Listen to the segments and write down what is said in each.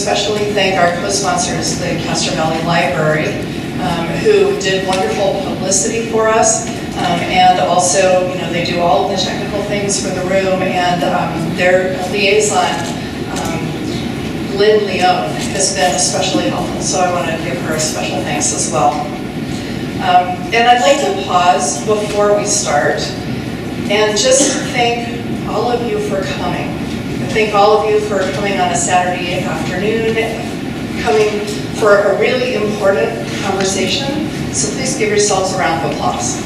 especially thank our co-sponsors, the Castro Valley Library, who did wonderful publicity for us, and also, they do all of the technical things for the room, and their liaison, Lynn Leone, has been especially helpful, so I want to give her a special thanks as well. And I'd like to pause before we start and just thank all of you for coming. I thank all of you for coming on a Saturday afternoon, coming for a really important conversation. So please give yourselves a round of applause.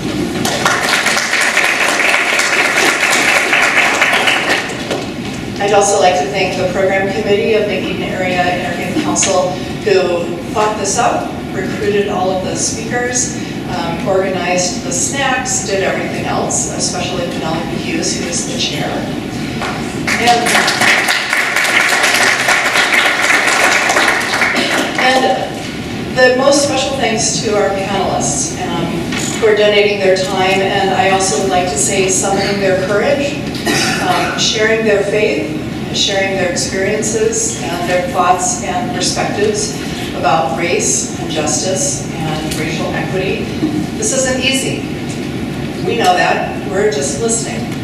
I'd also like to thank the program committee of the Eden Area Interfaith Council who thought this up, recruited all of the speakers, organized the snacks, did everything else, especially Penelope Hughes, who is the chair. And the most special thanks to our panelists who are donating their time, and I also would like to say summoning their courage, sharing their faith, sharing their experiences and their thoughts and perspectives about race and justice and racial equity. This isn't easy. We know that. We're just listening.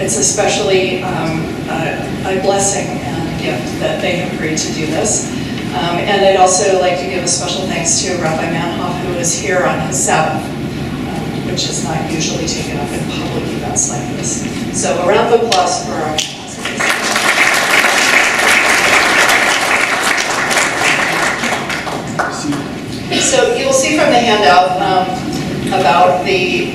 It's especially a blessing and a gift that they have agreed to do this. And I'd also like to give a special thanks to Rabbi Manhoff, who is here on his Sabbath, which is not usually taken up in public events like this. So a round of applause for our panelists. So you'll see from the handout about the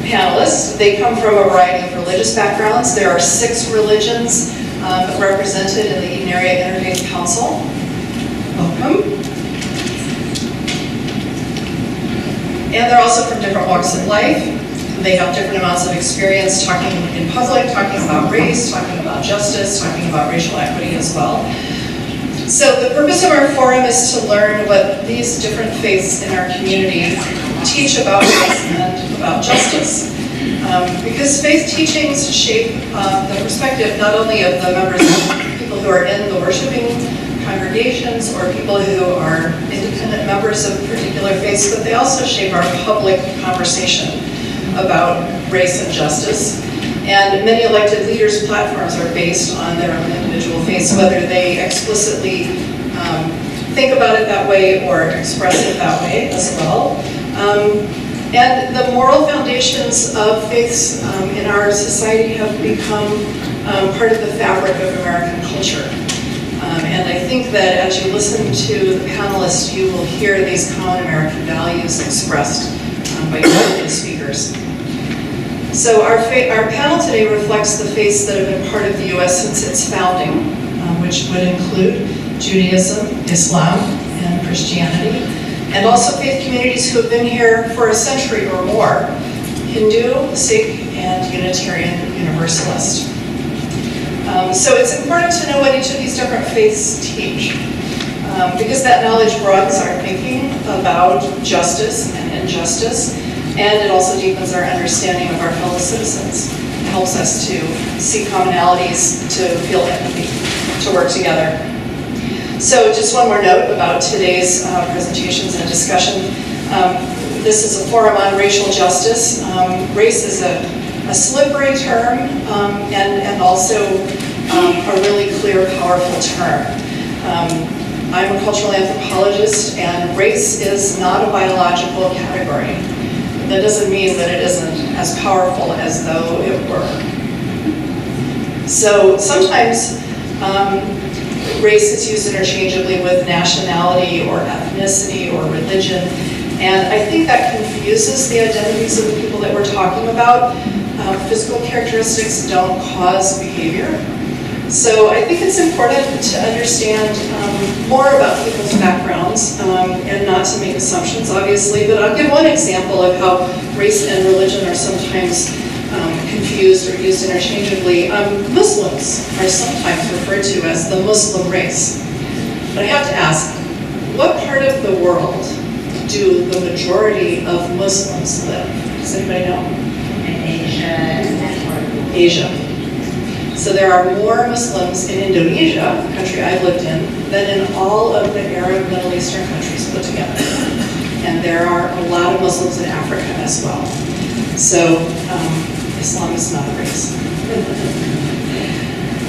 panelists. They come from a variety of religious backgrounds. There are 6 religions represented in the Eden Area Interfaith Council. Welcome. And they're also from different walks of life. They have different amounts of experience talking in public, talking about race, talking about justice, talking about racial equity as well. So the purpose of our forum is to learn what these different faiths in our community teach about race and about justice. Because faith teachings shape the perspective not only of the members, people who are in the worshiping congregations or people who are independent members of particular faiths, but they also shape our public conversation about race and justice. And many elected leaders' platforms are based on their own individual faiths, whether they explicitly think about it that way or express it that way as well. And the moral foundations of faiths in our society have become part of the fabric of American culture. And I think that as you listen to the panelists, you will hear these common American values expressed by each of the speakers. So our panel today reflects the faiths that have been part of the U.S. since its founding, which would include Judaism, Islam, and Christianity, and also faith communities who have been here for a century or more, Hindu, Sikh, and Unitarian Universalist. So it's important to know what each of these different faiths teach, because that knowledge broadens our thinking about justice and injustice, and it also deepens our understanding of our fellow citizens. It helps us to see commonalities, to feel empathy, to work together. So just one more note about today's presentations and discussion. This is a forum on racial justice. Race is a slippery term and also a really clear, powerful term. I'm a cultural anthropologist, and race is not a biological category. That doesn't mean that it isn't as powerful as though it were. So sometimes race is used interchangeably with nationality or ethnicity or religion, and I think that confuses the identities of the people that we're talking about. Physical characteristics don't cause behavior. So I think it's important to understand more about people's backgrounds and not to make assumptions, obviously, but I'll give one example of how race and religion are sometimes confused or used interchangeably. Muslims are sometimes referred to as the Muslim race. But I have to ask, what part of the world do the majority of Muslims live? Does anybody know? In Asia and that part of the world. Asia. So there are more Muslims in Indonesia, the country I've lived in, than in all of the Arab Middle Eastern countries put together. And there are a lot of Muslims in Africa as well. So Islam is not a race.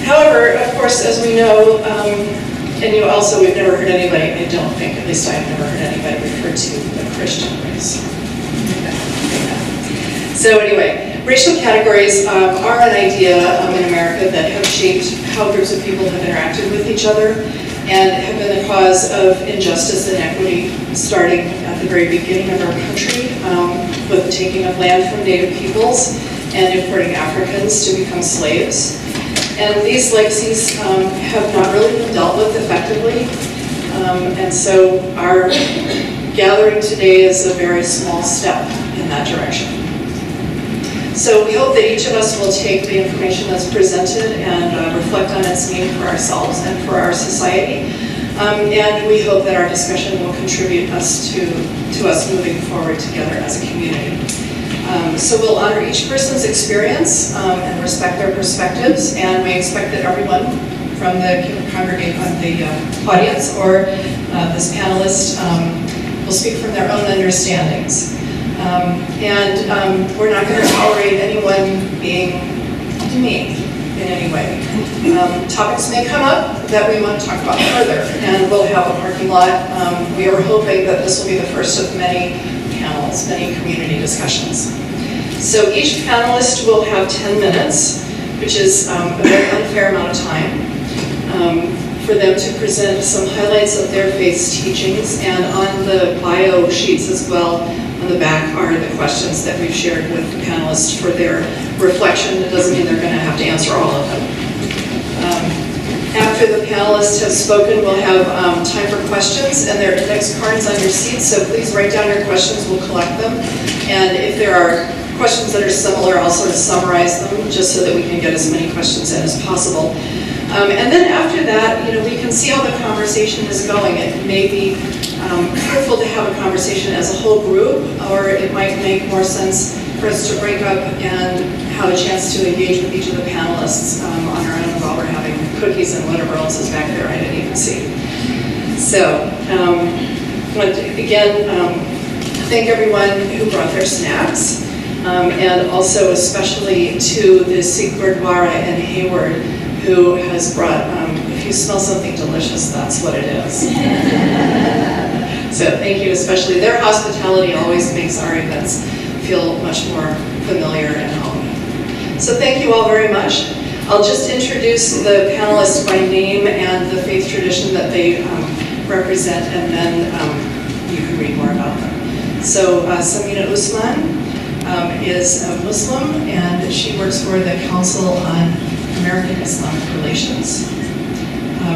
However, of course, as we know, and we've never heard anybody, I don't think, at least I've never heard anybody refer to the Christian race. So anyway, racial categories are an idea in America that have shaped how groups of people have interacted with each other and have been the cause of injustice and inequity starting at the very beginning of our country with the taking of land from Native peoples and importing Africans to become slaves. And these legacies have not really been dealt with effectively. And so our gathering today is a very small step in that direction. So we hope that each of us will take the information that's presented and reflect on its meaning for ourselves and for our society. And we hope that our discussion will contribute to us moving forward together as a community. So we'll honor each person's experience and respect their perspectives, and we expect that everyone from the audience or this panelist will speak from their own understandings. And we're not going to tolerate anyone being demeaned in any way. Topics may come up that we want to talk about further, and we'll have a parking lot. We are hoping that this will be the first of many panels, many community discussions. So each panelist will have 10 minutes, which is a very unfair amount of time, for them to present some highlights of their faith's teachings, and on the bio sheets as well, on the back are the questions that we've shared with the panelists for their reflection. It doesn't mean they're going to have to answer all of them. After the panelists have spoken, we'll have time for questions, and there are index cards on your seats, so please write down your questions, we'll collect them. And if there are questions that are similar, I'll sort of summarize them just so that we can get as many questions in as possible. And then after that, we can see how the conversation is going. It may be fruitful to have a conversation as a whole group, or it might make more sense for us to break up and have a chance to engage with each of the panelists on our own while we're having cookies and whatever else is back there I didn't even see. So, again, thank everyone who brought their snacks, and also especially to the Sikh Gurdwara in Hayward, who has brought, if you smell something delicious, that's what it is. So thank you especially. Their hospitality always makes our events feel much more familiar and homey. So thank you all very much. I'll just introduce the panelists by name and the faith tradition that they represent, and then you can read more about them. So Samina Usman is a Muslim, and she works for the Council on American Islamic Relations.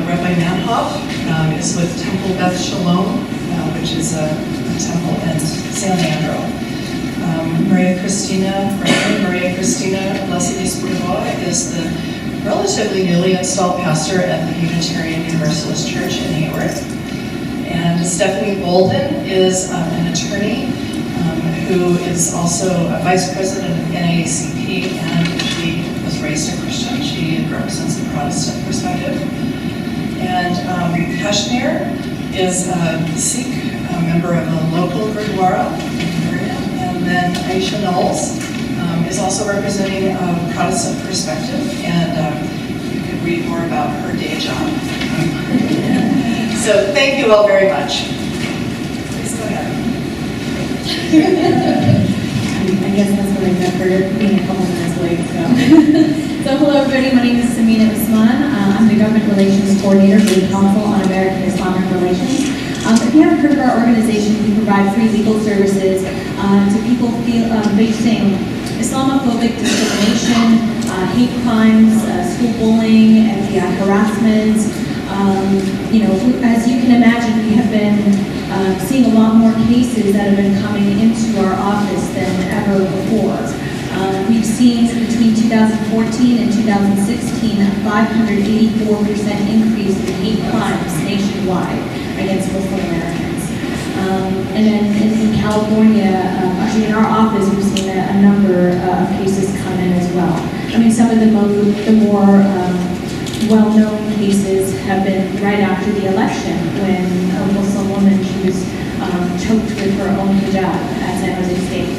Rabbi Manhoff is with Temple Beth Shalom, which is a temple in San Leandro. María Cristina Vlassidis Burgoa is the relatively newly installed pastor at the Unitarian Universalist Church in Hayward. And Stephanie Bolden is an attorney who is also a vice president of NAACP, and she was raised a Christian. She represents the Protestant perspective. And Kashmir is a Sikh, a member of a local Gurdwara in the area. And then Aisha Knowles is also representing a Protestant perspective, and you could read more about her day job. So thank you all very much. Please go ahead. I guess that's what I got for being a couple minutes late. So hello everybody, my name is Samina Usman. I'm the Government Relations Coordinator for the Council on American Islamic Relations. If you haven't heard of our organization, we provide free legal services to people facing Islamophobic discrimination, hate crimes, school bullying, FBI harassment. As you can imagine, we have been seeing a lot more cases that have been coming into our office than ever before. We've seen between 2014 and 2016 a 584% increase in hate crimes nationwide against Muslim Americans. And then in California, in our office, we've seen a number of cases come in as well. I mean, some of the more well-known cases have been right after the election, when a Muslim woman, she was choked with her own hijab at San Jose State.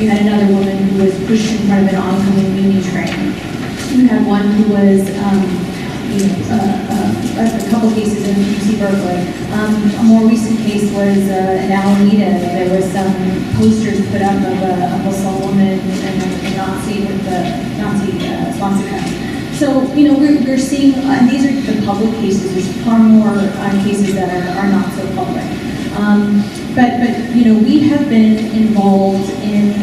You had another woman who was pushed in front of an oncoming Muni train. You had one who was, a couple cases in UC Berkeley. A more recent case was in Alameda. There was some posters put up of a Muslim woman and a Nazi with the Nazi swastika. So, we're seeing, and these are the public cases. There's far more cases that are not so public. But we have been involved in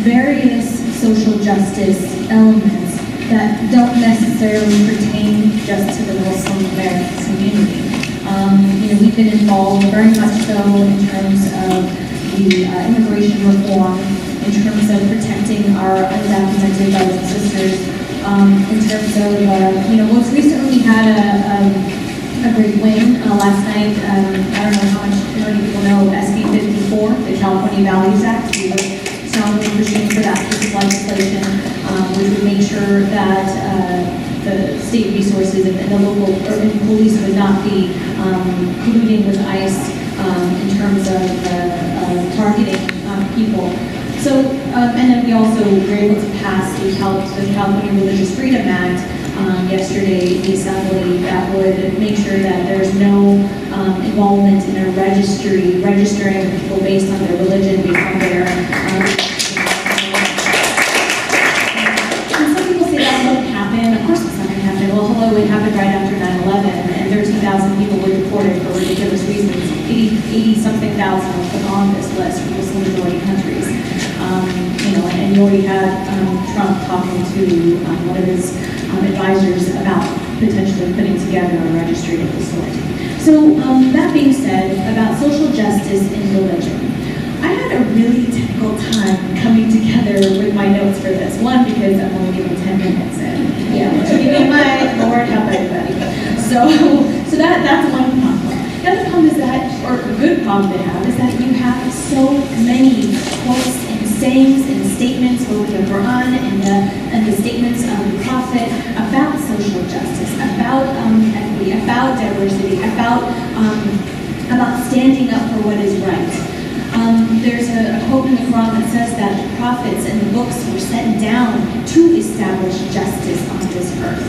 various social justice elements that don't necessarily pertain just to the Muslim American community. We've been involved very much so in terms of the immigration reform, in terms of protecting our undocumented brothers and sisters, in terms of, most recently we had a great win last night. I don't know how many people know SB 54, the California Values Act. We were strongly pushing for that piece of legislation, which would make sure that the state resources and the local urban police would not be colluding with ICE in terms of targeting people. So, and then we also were able to pass the California Religious Freedom Act yesterday in the Assembly that would make sure that there's no involvement in a registering people based on their religion, based on their and some people say that won't happen. Of course it's not going to happen. Well, hello, it happened right after 9/11, and 13,000 people were deported for ridiculous reasons. 80-something thousand were put on this list from Muslim majority countries. And you already had Trump talking to one of his advisors about potentially putting together a registry of the sort. So that being said, about social justice in religion, I had a really difficult time coming together with my notes for this. One, because I'm only given 10 minutes, and give me my Lord help everybody. So that's one problem. The other problem is that, or a good problem to have, is that you have so many quotes and sayings and statements, both in the Quran and the statements of the Prophet about social justice, about equity, about diversity, about standing up for what is right. There's a quote in the Quran that says that the prophets and the books were sent down to establish justice on this earth.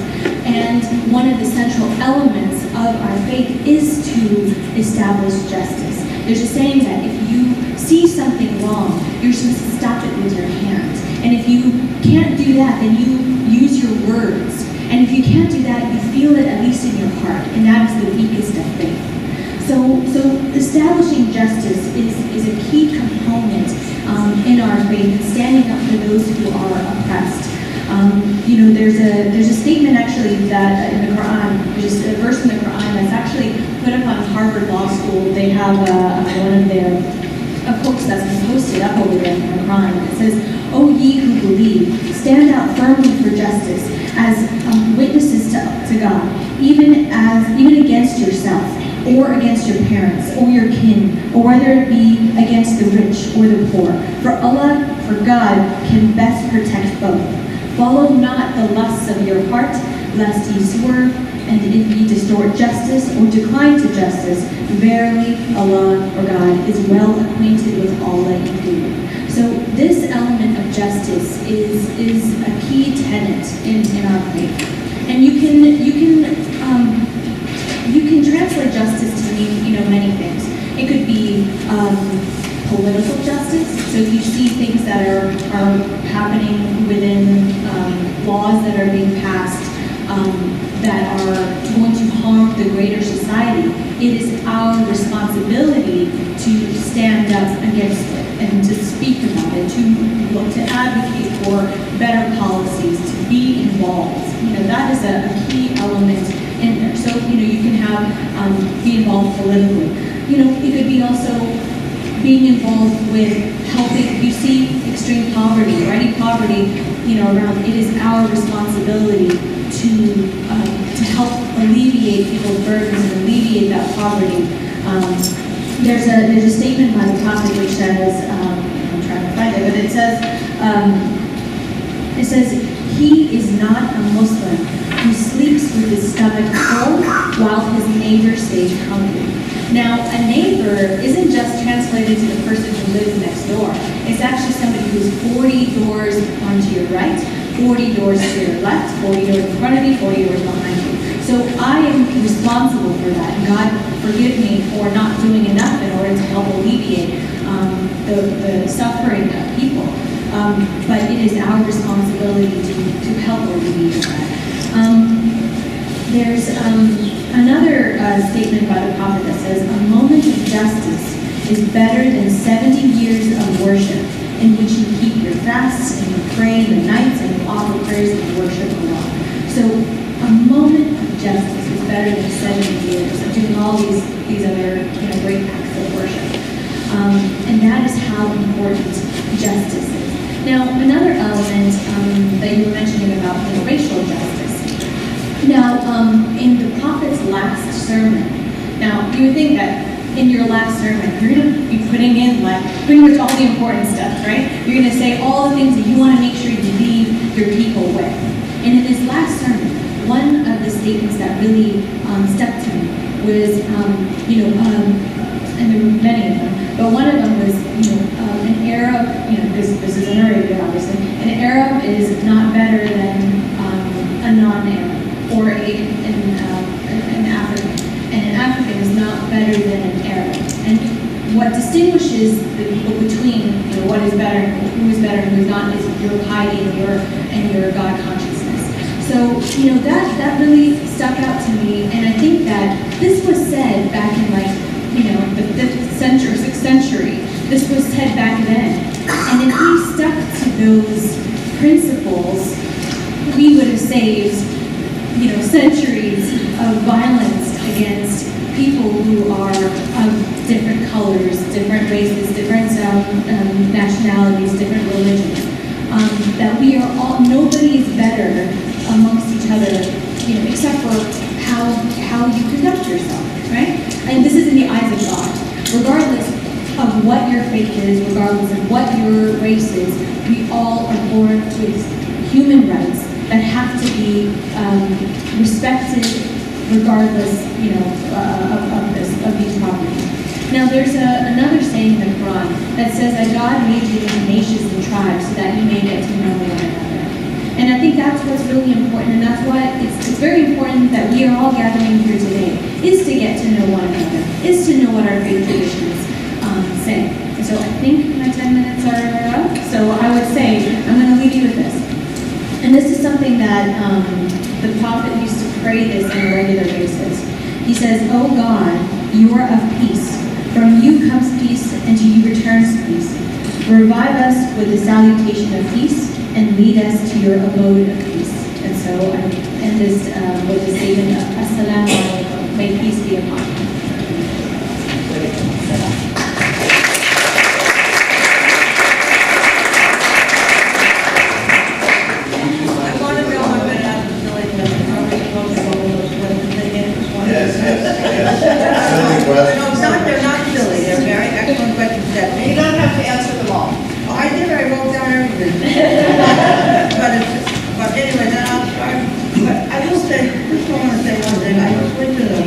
And one of the central elements of our faith is to establish justice. There's a saying that if you see something wrong, you're supposed to stop it with your hand. And if you can't do that, then you use your words. And if you can't do that, you feel it at least in your heart. And that is the weakest of faith. So establishing justice is a key component in our faith, standing up for those who are oppressed. There's a statement actually that in the Quran, there's a verse in the Quran that's actually put up on Harvard Law School. They have one of their quotes that's been posted up over there in the Quran. It says, "O ye who believe, stand out firmly for justice as witnesses to God, even against yourself, or against your parents, or your kin, or whether it be against the rich or the poor. For Allah, for God, can best protect both. Follow not the lusts of your heart, lest ye swerve, and if ye distort justice or decline to justice, verily Allah, or God, is well acquainted with all that you do." So this element of justice is a key tenet in our faith. And you can translate justice to mean, many things. It could be political justice. So if you see things that are happening within laws that are being passed that are going to harm the greater society, it is our responsibility to stand up against it and to speak about it, to look to advocate for better policies, to be involved. That is a key element in there. So, you can have, be involved politically. It could be also being involved with helping. If you see extreme poverty or any poverty, around, it is our responsibility to help alleviate people's burdens and alleviate that poverty. There's a statement by the Prophet which says, I'm trying to find it, but it says, He is not a Muslim who sleeps with his stomach full while his neighbor stays hungry. Now, a neighbor isn't just translated to the person who lives next door. It's actually somebody who's 40 doors onto your right, 40 doors to your left, 40 doors in front of you, 40 doors behind you. So I am responsible for that. And God forgive me for not doing enough in order to help alleviate the suffering of people. But it is our responsibility to help alleviate that. There's another statement by the prophet that says, a moment of justice is better than 70 years of worship, in which you keep your fasts and you pray in the nights and you offer prayers and worship Allah. So a moment of justice is better than 70 years of doing all these other great acts of worship. And that is how important justice is. Now, another element that you were mentioning about racial justice. Now, in the prophet's last sermon, now you would think that in your last sermon, you're going to be putting in pretty much all the important stuff, right? You're going to say all the things that you want to make sure you leave your people with. And in his last sermon, one of the statements that really stuck to me was, and there were many of them, but one of them was, an Arab, this is an Arabian, obviously, an Arab is not better than a non-Arab, or an African. And an African is not better than an Arab. And what distinguishes the people between what is better, who is better, and who is not, is your piety and your God consciousness. So, that really stuck out to me, and I think that this was said back in the 5th century, 6th century. This was said back then. And if we stuck to those principles, we would have saved centuries of violence against people who are of different colors, different races, different nationalities, different religions. That we are all, nobody is better amongst each other, except for how you conduct yourself, right? And this is in the eyes of God. Regardless of what your faith is, regardless of what your race is, we all are born with human rights that have to be respected regardless, of these properties. Now, there's another saying in the Quran that says that God made you into nations and tribes so that you may get to know one another. And I think that's what's really important, and that's why it's very important that we are all gathering here today, is to get to know one another, is to know what our faith traditions say. And so I think my 10 minutes are up, so I would say I'm going to leave you with this. And this is something that the prophet used to pray this on a regular basis. He says, "Oh God, you are of peace. From you comes peace, and to you returns peace. Revive us with the salutation of peace, and lead us to your abode of peace." And so I end this with the statement of Assalamu alaikum. May peace be upon you. They're not silly. They're very excellent questions, Stephanie. You don't have to answer them all. Oh, I did. I wrote down everything. but anyway, then I'll start. But I will say, just want to say one thing. I just went to the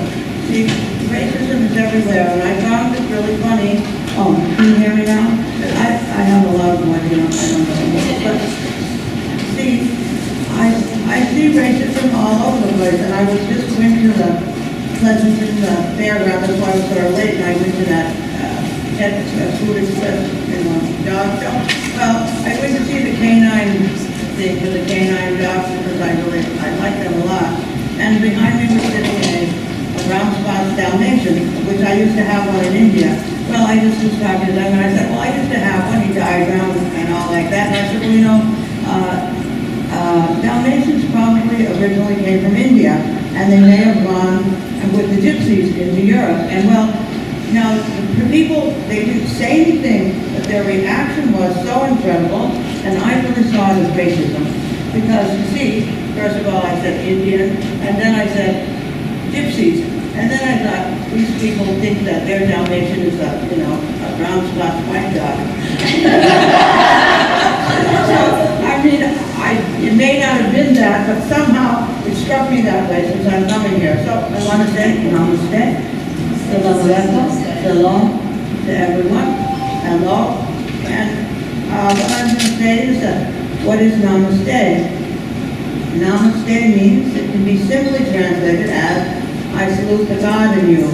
racism is everywhere, and I found it really funny. Oh, can you hear me now? I have a lot of noise, I don't know. But see, I see racism all over the place, and I was just went to the Pleasanton fairground, that's why I was sort of late, and I went to that food express dog show. Well, I went to see the canine thing with the canine dogs because I like them a lot. And behind me was sitting a brown spot Dalmatian, which I used to have one in India. Well, I just was talking to them, and I said, well, I used to have one. He died around and all like that. And I said, well, Dalmatians probably originally came from India, and they may have gone with the gypsies into Europe. And well, now the people, they didn't say anything, but their reaction was so incredible, and I really saw it as racism. Because you see, first of all, I said Indian, and then I said gypsies. And then I thought, these people think that their Dalmatian is a brown spot white dog. So, I mean, it may not have been that, but somehow it struck me that way since I'm coming here. So I want to say namaste, shalom to everyone, hello, and what I'm going to say is that what is namaste? Namaste means, it can be simply translated as, I salute the God in you,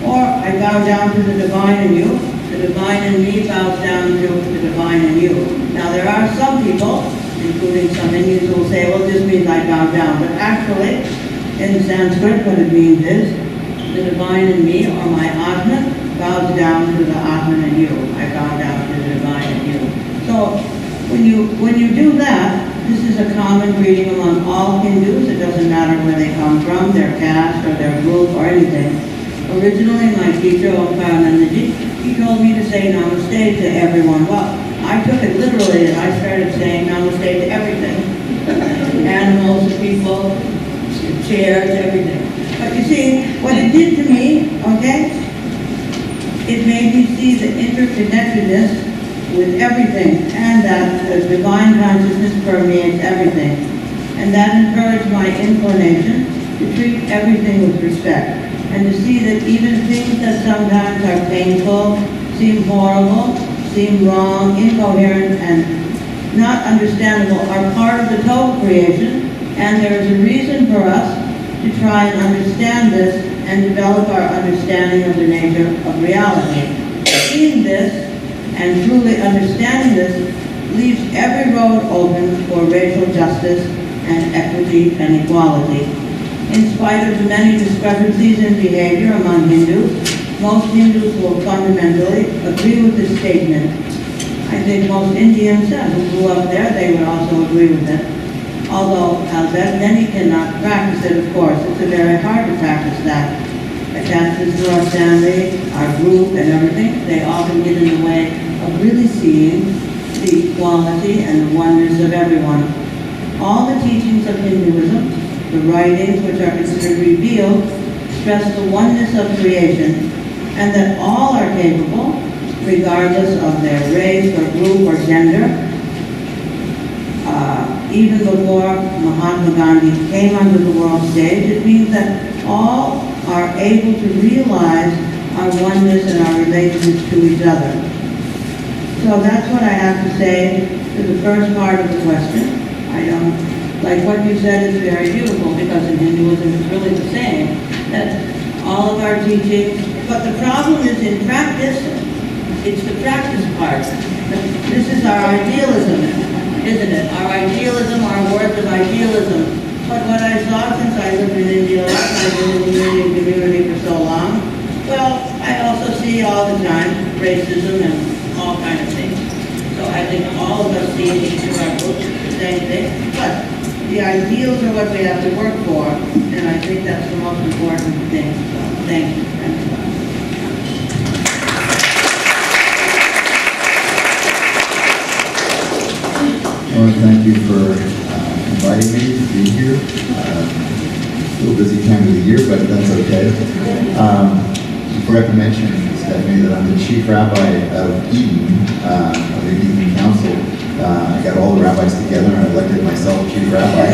or I bow down to the divine in you, the divine in me bows down to the divine in you. Now there are some people, including some Indians, who will say, well, this means I bow down, but actually, in Sanskrit, what it means is, the divine in me, or my Atman, bows down to the Atman in you. I bow down to the divine in you. So, when you do that, this is a common greeting among all Hindus. It doesn't matter where they come from, their caste, or their group, or anything. Originally, my teacher, Oakland, he told me to say namaste to everyone. Well, I took it literally, and I started saying namaste to everything. Animals, people, chairs, everything. But you see, what it did to me, okay, it made me see the interconnectedness with everything, and that the divine consciousness permeates everything. And that encouraged my inclination to treat everything with respect, and to see that even things that sometimes are painful, seem horrible, seem wrong, incoherent, and not understandable are part of the total creation, and there is a reason for us to try and understand this and develop our understanding of the nature of reality. Seeing this and truly understanding this leaves every road open for racial justice and equity and equality. In spite of the many discrepancies in behavior among Hindus, most Hindus will fundamentally agree with this statement. I think most Indians who grew up there, they would also agree with it. Although, as many cannot practice it, of course, it's very hard to practice that. Attachments to our family, our group, and everything, they often get in the way of really seeing the equality and the oneness of everyone. All the teachings of Hinduism, the writings which are considered revealed, stress the oneness of creation, and that all are capable, regardless of their race or group or gender. Even before Mahatma Gandhi came onto the world stage, it means that all are able to realize our oneness and our relations to each other. So that's what I have to say to the first part of the question. Like what you said is very beautiful, because in Hinduism it's really the same, that all of our teachings, but the problem is in practice, it's the practice part. This is our idealism, isn't it? Our idealism, our words of idealism. But what I saw since I lived in India, I've been in the Indian community for so long, well, I also see all the time racism and all kinds of things. So I think all of us see in each of our books the same thing. But the ideals are what we have to work for, and I think that's the most important thing. So thank you. Well, thank you for inviting me to be here. A little busy time of the year, but that's okay. I forgot to mention, Stephanie, that I'm the chief rabbi of Eden, of the Eden Council. I got all the rabbis together and I elected myself chief rabbi.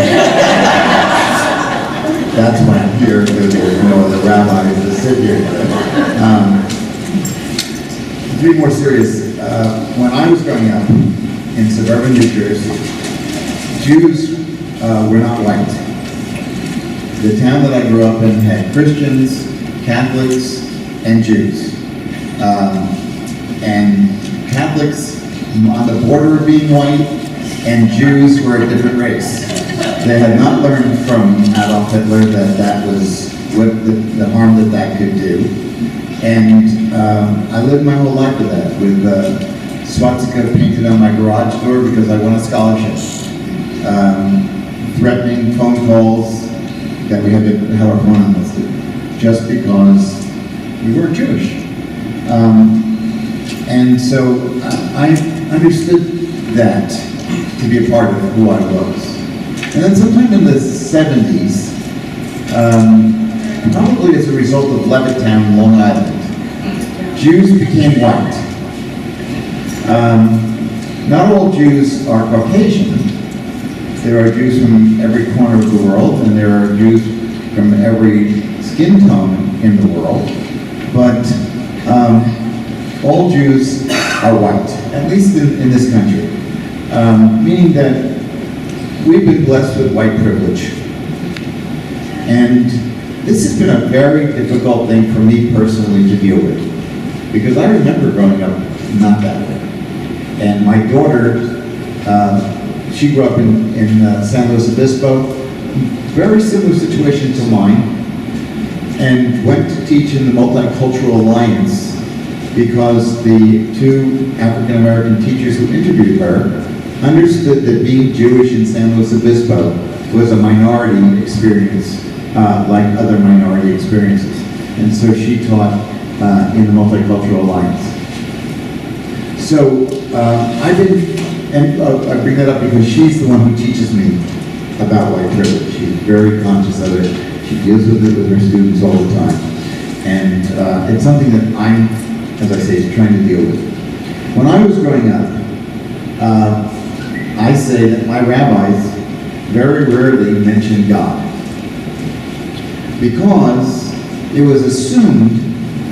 That's why I'm here, because there's no other rabbis to sit here. To be more serious, when I was growing up in suburban New Jersey, Jews were not white. The town that I grew up in had Christians, Catholics, and Jews. And Catholics on the border of being white, and Jews were a different race. They had not learned from Adolf Hitler that was what the harm that could do. And I lived my whole life with that, with swastika painted on my garage door because I won a scholarship. Threatening phone calls that we had to have our phone unlisted just because we were Jewish. And so I understood that to be a part of who I was. And then sometime in the 70s, probably as a result of Levittown, Long Island, Jews became white. Not all Jews are Caucasian, there are Jews from every corner of the world, and there are Jews from every skin tone in the world, but all Jews are white, at least in this country, meaning that we've been blessed with white privilege. And this has been a very difficult thing for me personally to deal with, because I remember growing up not that way. And my daughter, she grew up in San Luis Obispo, very similar situation to mine, and went to teach in the Multicultural Alliance because the two African-American teachers who interviewed her understood that being Jewish in San Luis Obispo was a minority experience, like other minority experiences. And so she taught in the Multicultural Alliance. So I bring that up because she's the one who teaches me about white privilege. She's very conscious of it. She deals with it with her students all the time. And it's something that I'm, as I say, trying to deal with. When I was growing up, I say that my rabbis very rarely mentioned God, because it was assumed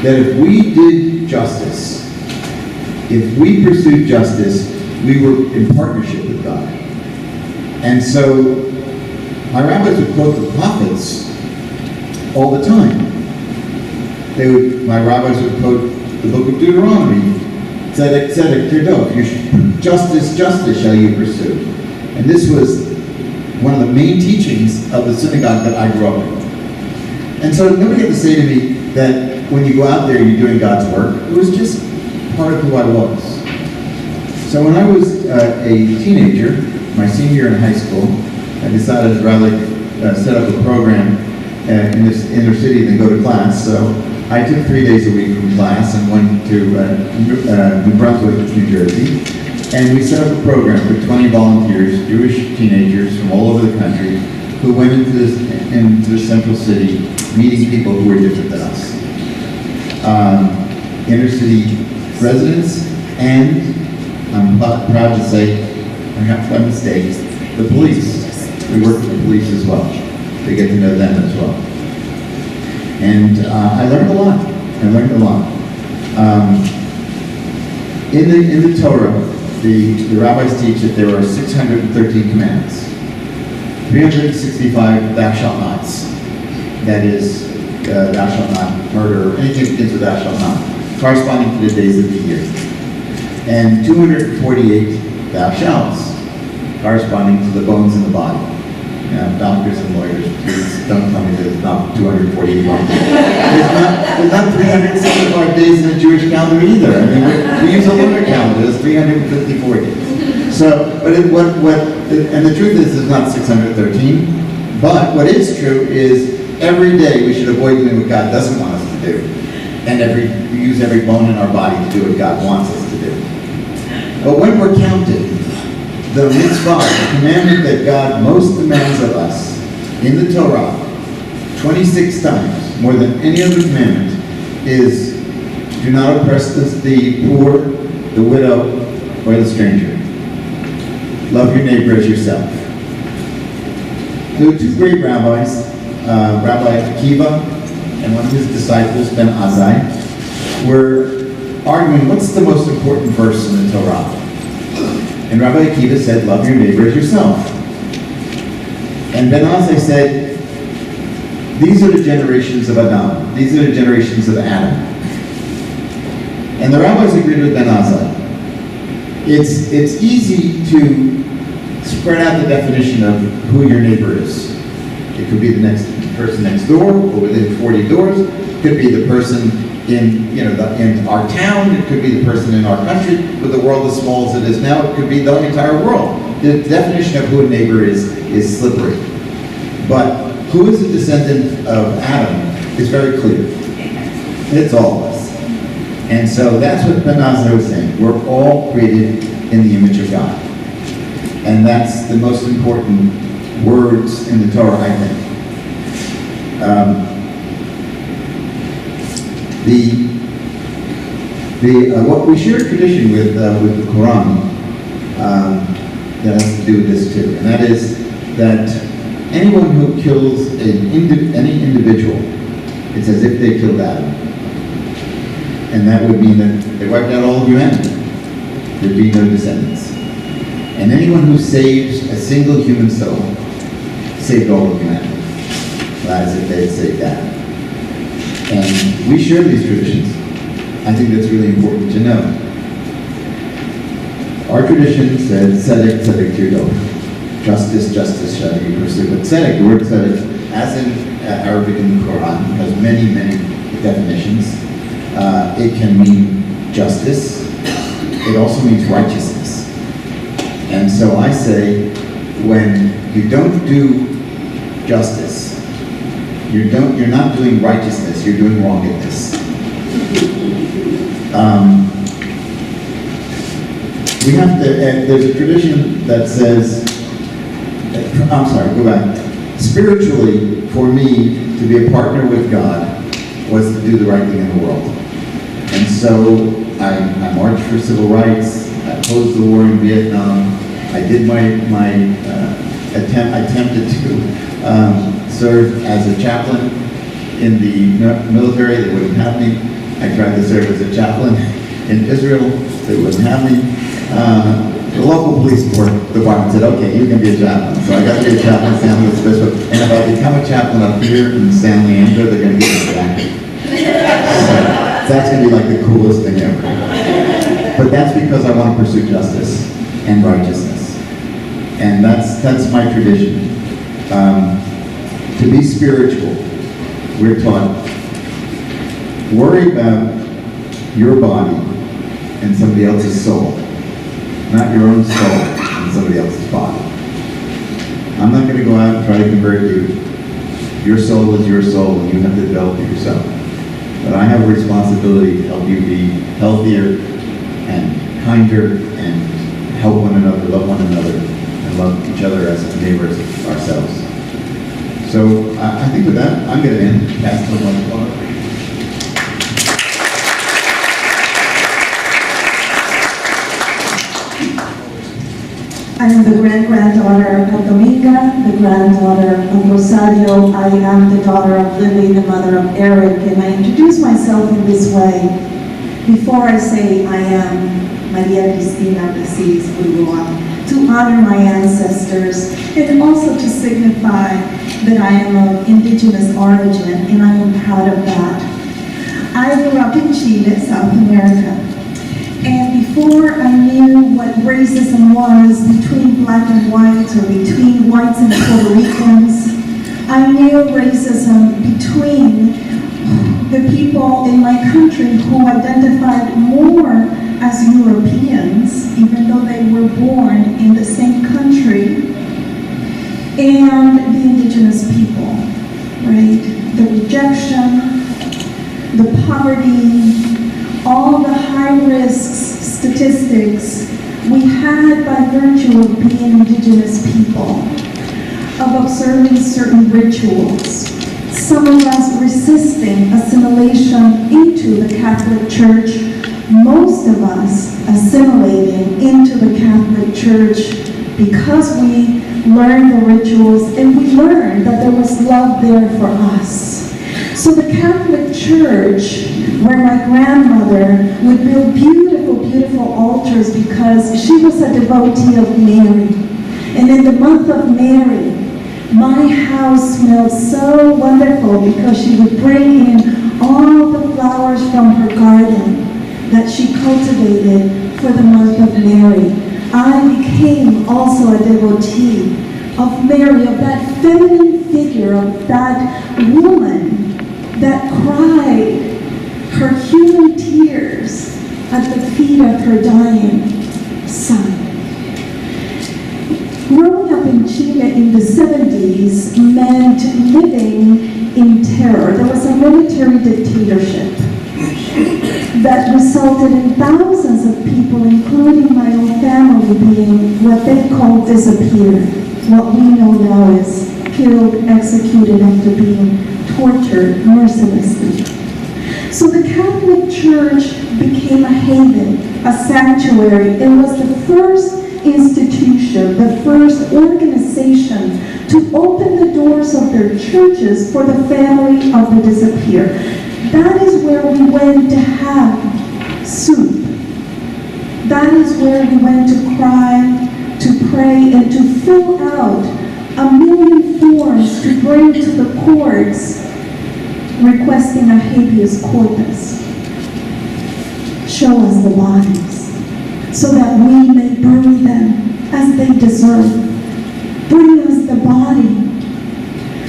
that if we did justice, if we pursued justice, we were in partnership with God. And so my rabbis would quote the prophets all the time. My rabbis would quote the book of Deuteronomy, Tzedek, tzedek, tirdov, justice, justice shall you pursue. And this was one of the main teachings of the synagogue that I grew up in. And so nobody had to say to me that when you go out there, you're doing God's work. It was just part of who I was. So when I was a teenager, my senior year in high school, I decided I'd rather set up a program in this inner city than go to class. So I took 3 days a week from class and went to New Brunswick, New Jersey. And we set up a program for 20 volunteers, Jewish teenagers from all over the country, who went into the central city, meeting people who were different than us. Inner city residents, and I'm proud to say, perhaps by mistake, the police. We work with the police as well, to get to know them as well. And I learned a lot. In the Torah, the rabbis teach that there are 613 commandments. 365 thou shalt nots. That is, thou shalt not murder, anything that begins with thou shalt not, corresponding to the days of the year. And 248 thou shalts, corresponding to the bones in the body. Now, doctors and lawyers, please don't tell me that it's not 248 bones. There's not 365 days in the Jewish calendar either. I mean, we use a lunar calendar, it's 354 days. So, and the truth is, it's not 613, but what is true is every day we should avoid doing what God doesn't want us to do, and we use every bone in our body to do what God wants us to do. But when we're counted, the mitzvah, the commandment that God most demands of us in the Torah, 26 times, more than any other commandment, is do not oppress the poor, the widow, or the stranger. Love your neighbor as yourself. There were two great rabbis, Rabbi Akiva and one of his disciples, Ben Azai, were arguing what's the most important verse in the Torah. And Rabbi Akiva said, love your neighbor as yourself. And Ben Azai said, these are the generations of Adam. These are the generations of Adam. And the rabbis agreed with Ben Azai. It's easy to spread out the definition of who your neighbor is. It could be the next person next door, or within 40 doors. It could be the person in our town. It could be the person in our country. With the world as small as it is now, it could be the entire world. The definition of who a neighbor is slippery. But who is a descendant of Adam is very clear. It's all of us. And so that's what Ben Azai was saying. We're all created in the image of God. And that's the most important words in the Torah, I think. What we share a tradition with the Quran that has to do with this too, and that is that anyone who kills any individual, it's as if they killed Adam. And that would mean that they wiped out all of humanity. There'd be no descendants. And anyone who saves a single human soul saved all of humanity. That is if they had saved Adam. And we share these traditions. I think that's really important to know. Our tradition says, tzedek, tzedek tirdof. Justice, justice shall be pursued. But tzedek, the word tzedek, as in Arabic in the Quran, has many, many definitions. It can mean justice. It also means righteousness. And so I say, when you don't do justice, you're not doing righteousness, you're doing wrongingness. We have to, there's a tradition that says, I'm sorry, go back. Spiritually, for me, to be a partner with God was to do the right thing in the world. And so I marched for civil rights, I opposed the war in Vietnam, I did I attempted to serve as a chaplain in the military. They wouldn't have me. I tried to serve as a chaplain in Israel. They wouldn't have me. The local police department said, okay, you can be a chaplain. So I got to be a chaplain in San Luis Obispo. And if I become a chaplain up here in San Leandro, they're going to give me a jacket. So that's going to be like the coolest thing ever. But that's because I want to pursue justice and righteousness. And that's my tradition. To be spiritual, we're taught, worry about your body and somebody else's soul, not your own soul and somebody else's body. I'm not going to go out and try to convert you. Your soul is your soul, and you have to develop it yourself. But I have a responsibility to help you be healthier and kinder and help one another, love one another, and love each other as neighbors ourselves. So I think with that, I'm going to end. Pass the microphone. I am the great-granddaughter of Dominga, the granddaughter of Rosario. I am the daughter of Lily, the mother of Eric, and I introduce myself in this way. Before I say I am María Cristina Vlassidis Burgoa, to honor my ancestors, and also to signify that I am of indigenous origin, and I am proud of that. I grew up in Chile, South America. And before I knew what racism was between black and white, or between whites and Puerto Ricans, I knew racism between the people in my country who identified more as Europeans, even though they were born in the same country, and the indigenous people, right? The rejection, the poverty, all the high-risk statistics we had by virtue of being indigenous people, of observing certain rituals, some of us resisting assimilation into the Catholic Church, most of us assimilating into the Catholic Church because we learned the rituals and we learned that there was love there for us. So the Catholic Church, where my grandmother would build beautiful, beautiful altars because she was a devotee of Mary. And in the month of Mary, my house smelled so wonderful because she would bring in all the flowers from her garden that she cultivated for the month of Mary. I became also a devotee of Mary, of that feminine figure, of that woman that cried her human tears at the feet of her dying son. Growing up in Chile in the 70s meant living in terror. There was a military dictatorship that resulted in thousands of people, including my own family, being what they call disappeared. What we know now is killed, executed after being tortured mercilessly. So the Catholic Church became a haven, a sanctuary. It was the first institution, the first organization organization to open the doors of their churches for the family of the disappeared. That is where we went to have soup. That is where we went to cry, to pray, and to fill out 1,000,000 forms to bring to the courts requesting a habeas corpus. Show us the bodies so that we may bury them as they deserve. Bring us the body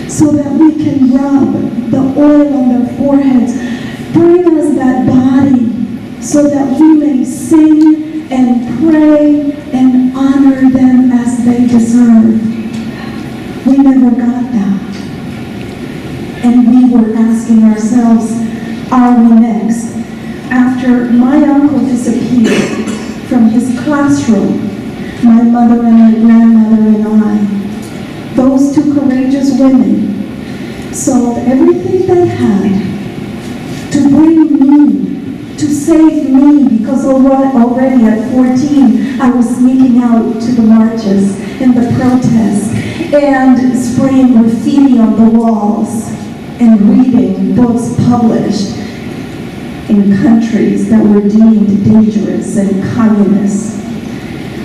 so that we can rub the oil on their foreheads. Bring us that body so that we may sing and pray and honor them as they deserve. We never got that. And we were asking ourselves, are we next? After my uncle disappeared from his classroom, my mother and my grandmother and I, those two courageous women, sold everything they had to bring me, to save me, because already at 14, I was sneaking out to the marches and the protests and spraying graffiti on the walls and reading books published in countries that were deemed dangerous and communist.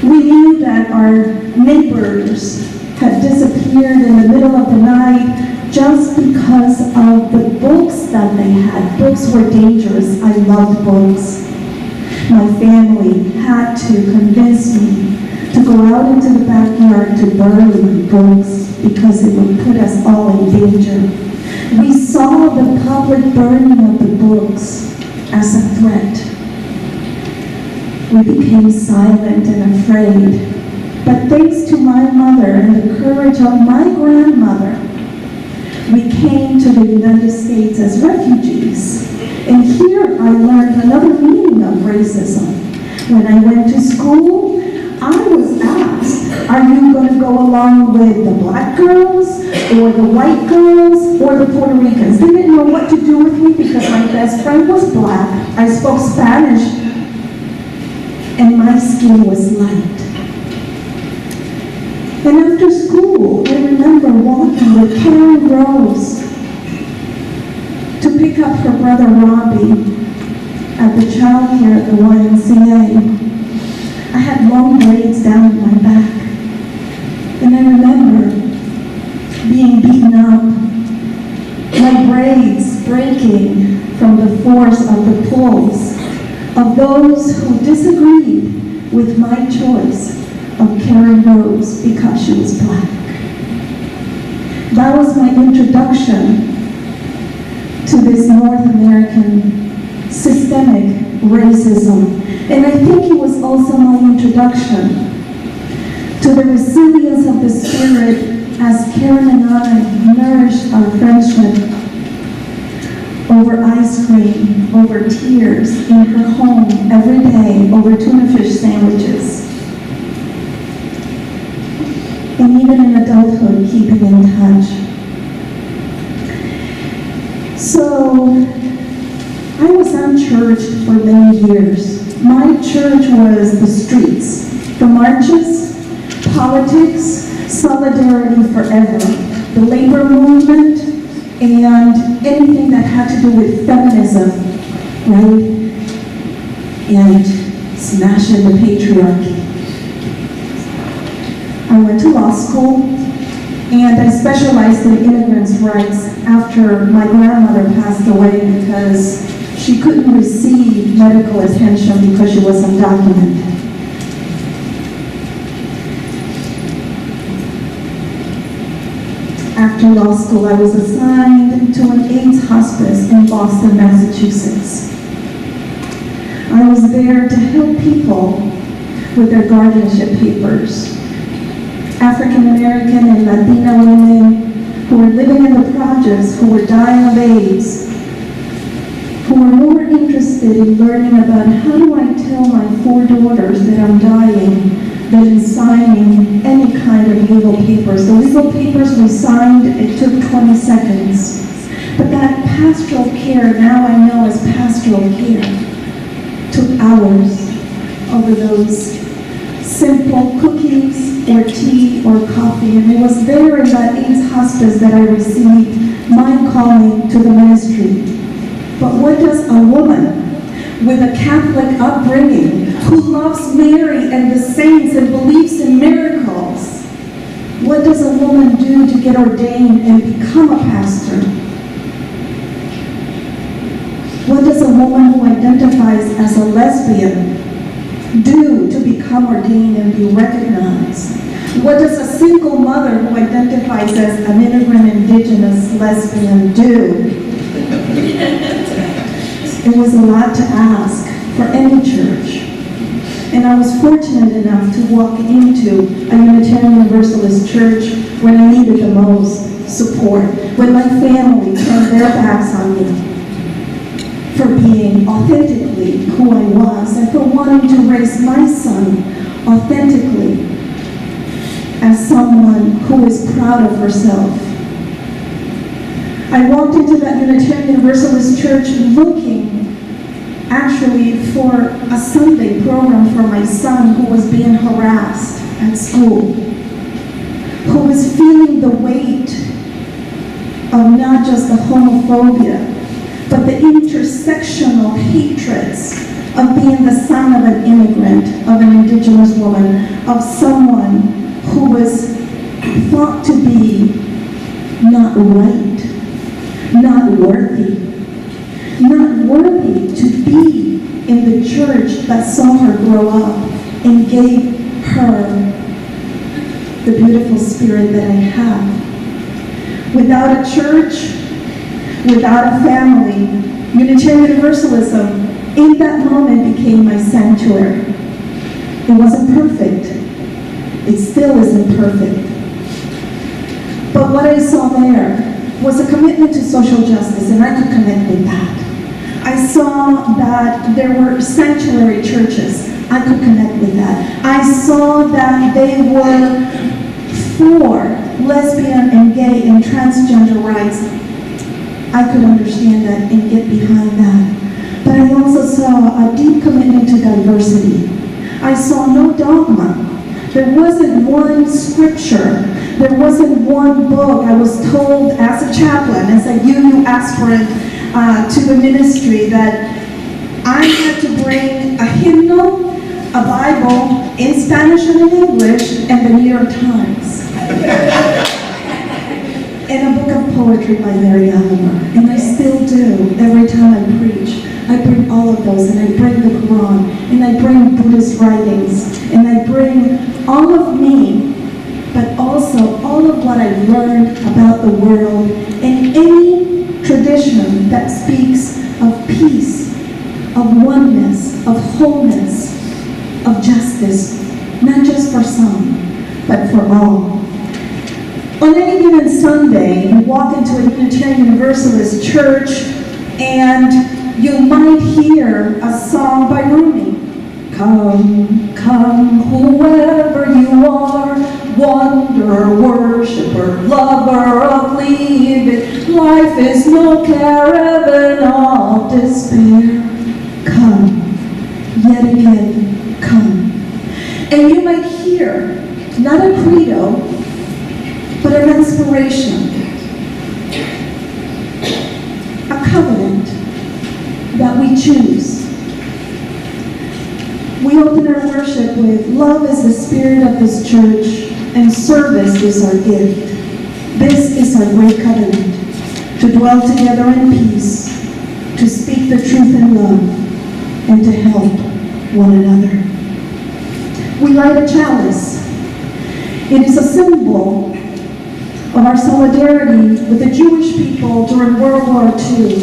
We knew that our neighbors had disappeared in the middle of the night just because of the books that they had. Books were dangerous. I loved books. My family had to convince me to go out into the backyard to burn my books because it would put us all in danger. We saw the public burning of the books as a threat. We became silent and afraid. But thanks to my mother and the courage of my grandmother, we came to the United States as refugees. And here I learned another meaning of racism. When I went to school, I was asked, are you going to go along with the black girls, or the white girls, or the Puerto Ricans? They didn't know what to do with me because my best friend was black. I spoke Spanish, and my skin was light. And after school, I remember walking with Karen Rose to pick up her brother Robbie at the childcare at the YMCA. I had long braids down my back. And I remember being beaten up, my braids breaking from the force of the pulls of those who disagreed with my choice of Karen Rose because she was black. That was my introduction to this North American systemic racism. And I think it was also my introduction to the resilience of the spirit as Karen and I nourished our friendship over ice cream, over tears in her home every day, over tuna fish sandwiches. And even in adulthood, keeping in touch. So, I was unchurched for many years. My church was the streets, the marches, politics, solidarity forever, the labor movement, and anything that had to do with feminism, right? And smashing the patriarchy. I went to law school, and I specialized in immigrants' rights after my grandmother passed away because she couldn't receive medical attention because she was undocumented. After law school, I was assigned to an AIDS hospice in Boston, Massachusetts. I was there to help people with their guardianship papers. African American and Latina women who were living in the projects, who were dying of AIDS, who were more interested in learning about how do I tell my 4 daughters that I'm dying than in signing any kind of legal papers. The legal papers we signed, it took 20 seconds. But that pastoral care, now I know as pastoral care, took hours over those simple cookies or tea or coffee. And it was there in that AIDS hospice that I received my calling to the ministry. But what does a woman with a Catholic upbringing who loves Mary and the saints and believes in miracles, what does a woman do to get ordained and become a pastor? What does a woman who identifies as a lesbian do to become ordained and be recognized? What does a single mother who identifies as an immigrant, indigenous, lesbian do? It was a lot to ask for any church. And I was fortunate enough to walk into a Unitarian Universalist church when I needed the most support, when my family turned their backs on me for being authentically who I was and for wanting to raise my son authentically as someone who is proud of herself. I walked into that Unitarian Universalist church looking actually for a Sunday program for my son who was being harassed at school, who was feeling the weight of not just the homophobia, but the intersectional hatreds of being the son of an immigrant, of an indigenous woman, of someone who was thought to be not right, not worthy to be in the church that saw her grow up and gave her the beautiful spirit that I have. Without a church, without a family, Unitarian Universalism in that moment became my sanctuary. It wasn't perfect. It still isn't perfect. But what I saw there was a commitment to social justice, and I could connect with that. I saw that there were sanctuary churches. I could connect with that. I saw that they were for lesbian and gay and transgender rights. I could understand that and get behind that. But I also saw a deep commitment to diversity. I saw no dogma. There wasn't one scripture. There wasn't one book. I was told as a chaplain, as a UU aspirant to the ministry, that I had to bring a hymnal, a Bible in Spanish and in English, and the New York Times. And a book of poetry by Mary Cristina, and I still do every time I preach. I bring all of those, and I bring the Quran, and I bring Buddhist writings, and I bring all of me, but also all of what I've learned about the world, and any tradition that speaks of peace, of oneness, of wholeness, of justice, not just for some, but for all. On any given Sunday, you walk into a Unitarian Universalist church and you might hear a song by Rumi. Come, come, whoever you are, wanderer, worshiper, lover of living, life is no caravan of despair. Come, yet again, come. And you might hear, not a credo, but an inspiration, a covenant that we choose. We open our worship with, love is the spirit of this church, and service is our gift. This is our great covenant, to dwell together in peace, to speak the truth in love, and to help one another. We light a chalice. It is a symbol of our solidarity with the Jewish people during World War II.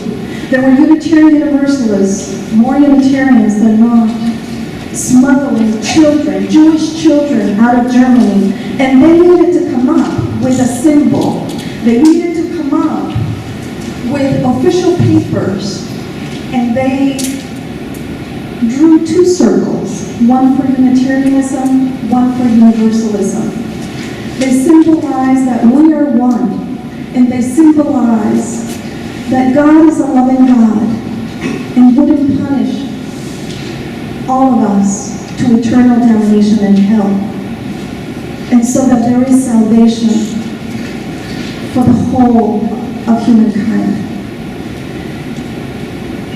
There were Unitarian Universalists, more Unitarians than not, smuggling children, Jewish children, out of Germany, and they needed to come up with a symbol. They needed to come up with official papers, and they drew two circles, one for Unitarianism, one for Universalism. They symbolize that we are one, and they symbolize that God is a loving God and wouldn't punish all of us to eternal damnation and hell. And so that there is salvation for the whole of humankind.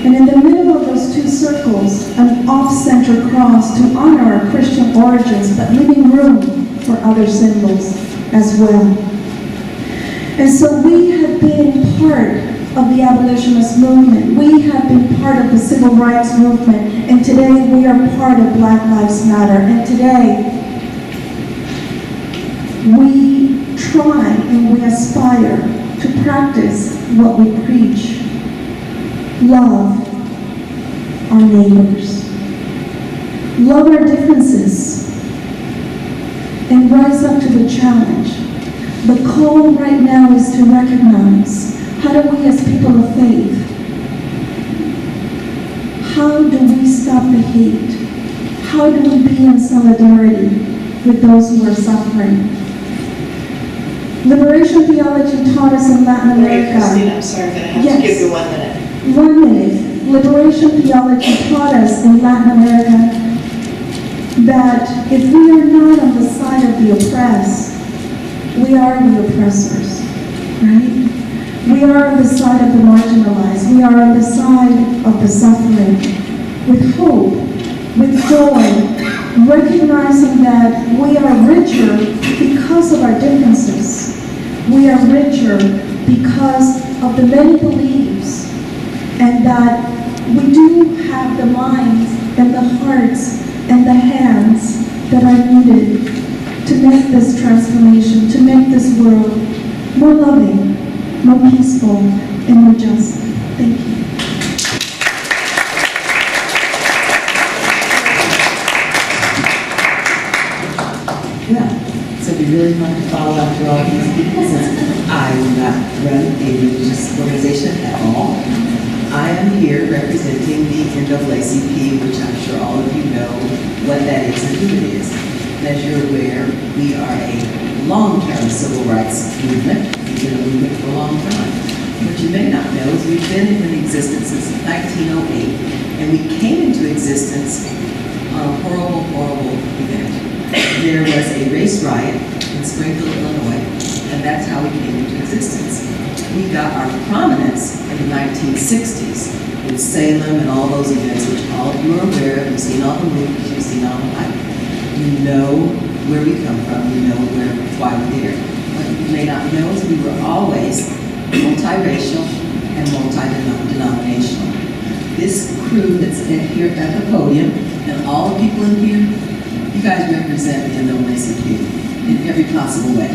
And in the middle of those two circles, an off-center cross to honor our Christian origins, but leaving room for other symbols as well. And so we have been part of the abolitionist movement. We have been part of the civil rights movement. And today we are part of Black Lives Matter. And today we try and we aspire to practice what we preach. Love our neighbors. Love our differences. And rise up to the challenge. The call right now is to recognize, how do we as people of faith, how do we stop the hate? How do we be in solidarity with those who are suffering? Liberation theology taught us in Latin Maria America. Cristina, I'm sorry, I'm going to have to give you 1 minute. 1 minute. Liberation theology taught us in Latin America that if we are not on the side of the oppressed, we are the oppressors, right? We are on the side of the marginalized. We are on the side of the suffering, with hope, with joy, recognizing that we are richer because of our differences. We are richer because of the many beliefs, and that we do have the minds and the hearts and the hands that are needed to make this transformation, to make this world more loving, more peaceful, and more just. Thank you. Yeah, so it'd be really fun to follow after all these people, since I do not run a religious organization at all. I am here representing the NAACP, which I'm sure all of you know what that is and who it is. And as you're aware, we are a long-term civil rights movement. We've been a movement for a long time. What you may not know is we've been in existence since 1908, and we came into existence on a horrible, horrible event. There was a race riot in Springfield, Illinois, and that's how we came into existence. We got our prominence in the 1960s with Salem and all those events, which all of you are aware of. You've seen all the movies, you've seen all the hype. You know where we come from, you know why we're there. What you may not know is we were always multiracial and multi-denominational. This crew that's here at the podium, and all the people in here, you guys represent the NAACP in every possible way.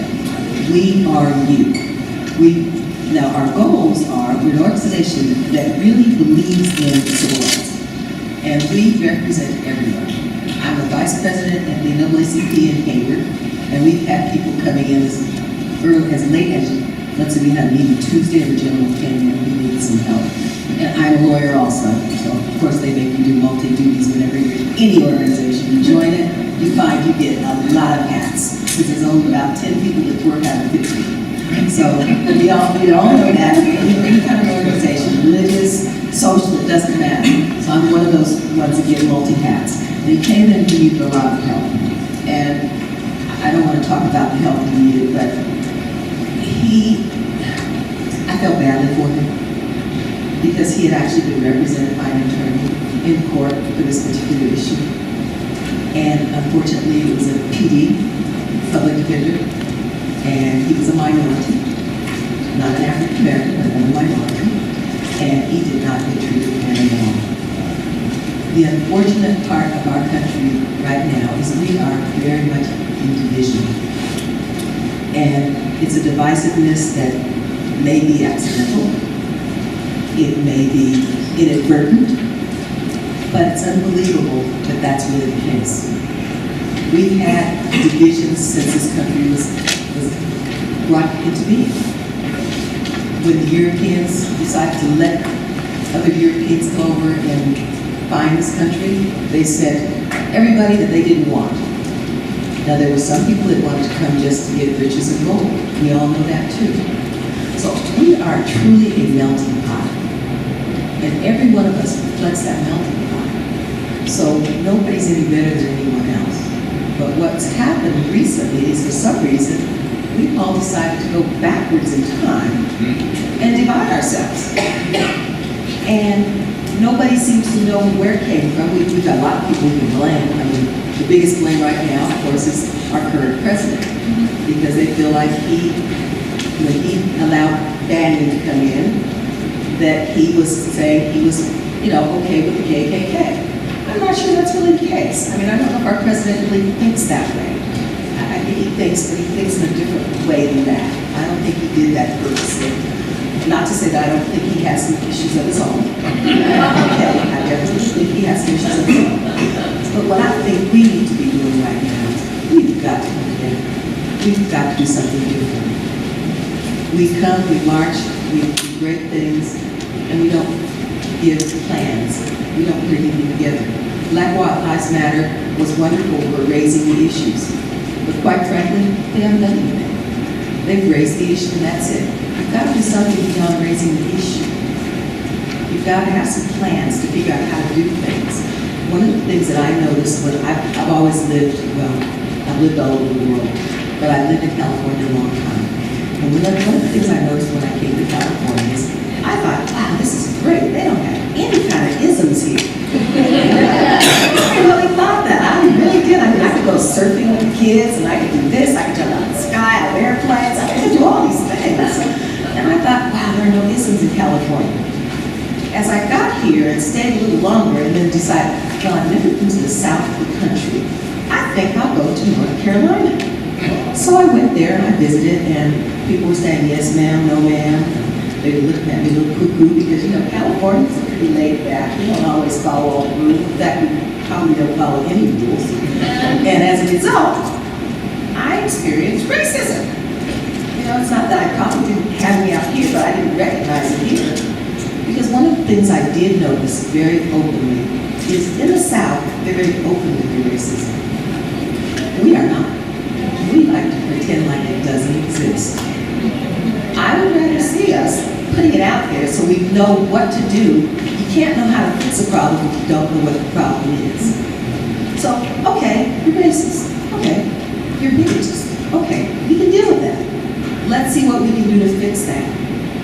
We are you. Now our goals are, we're an organization that really believes in civil rights, and we represent everyone. I'm a vice president at the NAACP in Hayward, and we've had people coming in as late as, let's say we had a meeting Tuesday, and the gentleman came in, we needed some help. And I'm a lawyer also, so of course they make you do multi-duties whenever you're in any organization. You join it, you find you get a lot of hats, because there's only about 10 people that work out of 50. So we all know that. Any kind of organization, religious, social, it doesn't matter. So I'm one of those ones that get multi-hats. And he came in to need a lot of help. And I don't want to talk about the help he needed, but I felt badly for him, because he had actually been represented by an attorney in court for this particular issue. And unfortunately, it was a PD, public defender, and he was a minority, not an African American, but a minority, and he did not get treated very well. The unfortunate part of our country right now is we are very much in division. And it's a divisiveness that may be accidental, it may be inadvertent, but it's unbelievable that that's really the case. We've had divisions since this country was brought into being. When the Europeans decided to let other Europeans come over and find this country, they sent everybody that they didn't want. Now there were some people that wanted to come just to get riches and gold. We all know that too. So we are truly a melting pot. And every one of us reflects that melting pot. So nobody's any better than anyone else. But what's happened recently is, for some reason, we've all decided to go backwards in time and divide ourselves. And nobody seems to know where it came from. We've got a lot of people we can blame. I mean, the biggest blame right now, of course, is our current president, because they feel like when he allowed Bannon to come in, that he was saying he was, okay with the KKK. I'm not sure that's really the case. I mean, I don't know if our president really thinks that way. I think he thinks, but he thinks in a different way than that. I don't think he did that purposely. Not to say that I don't think he has some issues of his own. Okay, I definitely think he has some issues of his own. But what I think we need to be doing right now is we've got to come together. We've got to do something different. We come, we march, we do great things, and we don't give plans. We don't bring anything together. Black Lives Matter was wonderful for raising the issues. But quite frankly, they haven't done anything. They've raised the issue and that's it. You've got to do something beyond raising the issue. You've got to have some plans to figure out how to do things. One of the things that I noticed when I've always lived, I've lived all over the world, but I lived in California a long time. And one of the things I noticed when I came to California is I thought, wow, this is great. They don't have any kind of isms here. I really thought that. I really did. I mean, I could go surfing with the kids, and I could do this. I could jump out of the sky, out of airplanes. I could do all these things. And I thought, wow, there are no isms in California. As I got here and stayed a little longer and then decided, well, I've never been to the south of the country. I think I'll go to North Carolina. So I went there and I visited, and people were saying, yes, ma'am, no, ma'am. They were looking at me a little cuckoo because, Californians are pretty laid back. We don't always follow all the rules. In fact, we probably don't follow any rules. And as a result, I experienced racism. It's not that I probably didn't have me out here, but I didn't recognize it here. Because one of the things I did notice very openly is in the South, they're very open to their racism. We are not. We like to pretend like it doesn't exist. I would rather see us putting it out there so we know what to do. You can't know how to fix a problem if you don't know what the problem is. So, okay, you're racist. Okay, you're bigoted. Okay, we can deal with that. Let's see what we can do to fix that.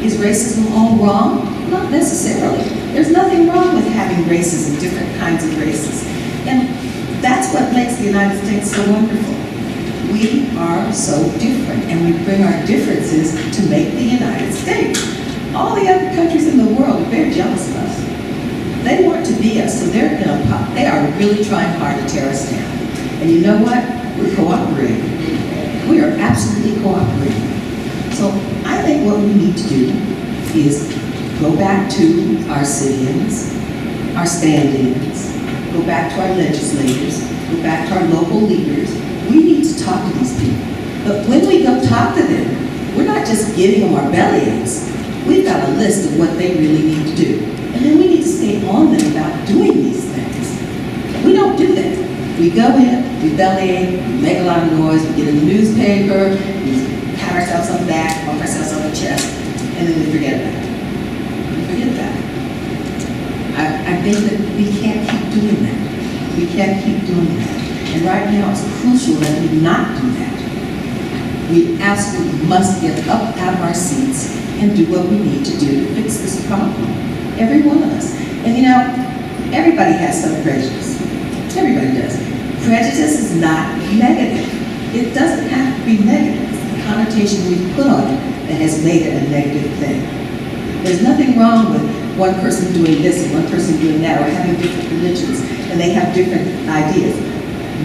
Is racism all wrong? Not necessarily. There's nothing wrong with having races and different kinds of races. And that's what makes the United States so wonderful. We are so different, and we bring our differences to make the United States. All the other countries in the world are very jealous of us. They want to be us, so they are really trying hard to tear us down. And you know what? We're cooperating. We are absolutely cooperating. So I think what we need to do is go back to our sit-ins, our stand-ins, go back to our legislators, go back to our local leaders. We need to talk to these people. But when we go talk to them, we're not just giving them our belly aches. We've got a list of what they really need to do. And then we need to stay on them about doing these things. We don't do that. We go in, we bellyache, we make a lot of noise, we get in the newspaper, we pat ourselves on the back, bump ourselves on the chest, and then we forget about it. We forget about it. I think that we can't keep doing that. We can't keep doing that. And right now it's crucial that we not do that. We absolutely must get up out of our seats and do what we need to do to fix this problem. Every one of us. And everybody has some prejudice. Everybody does. Prejudice is not negative. It doesn't have to be negative. It's the connotation we put on it that has made it a negative thing. There's nothing wrong with one person doing this and one person doing that, or having different religions, and they have different ideas.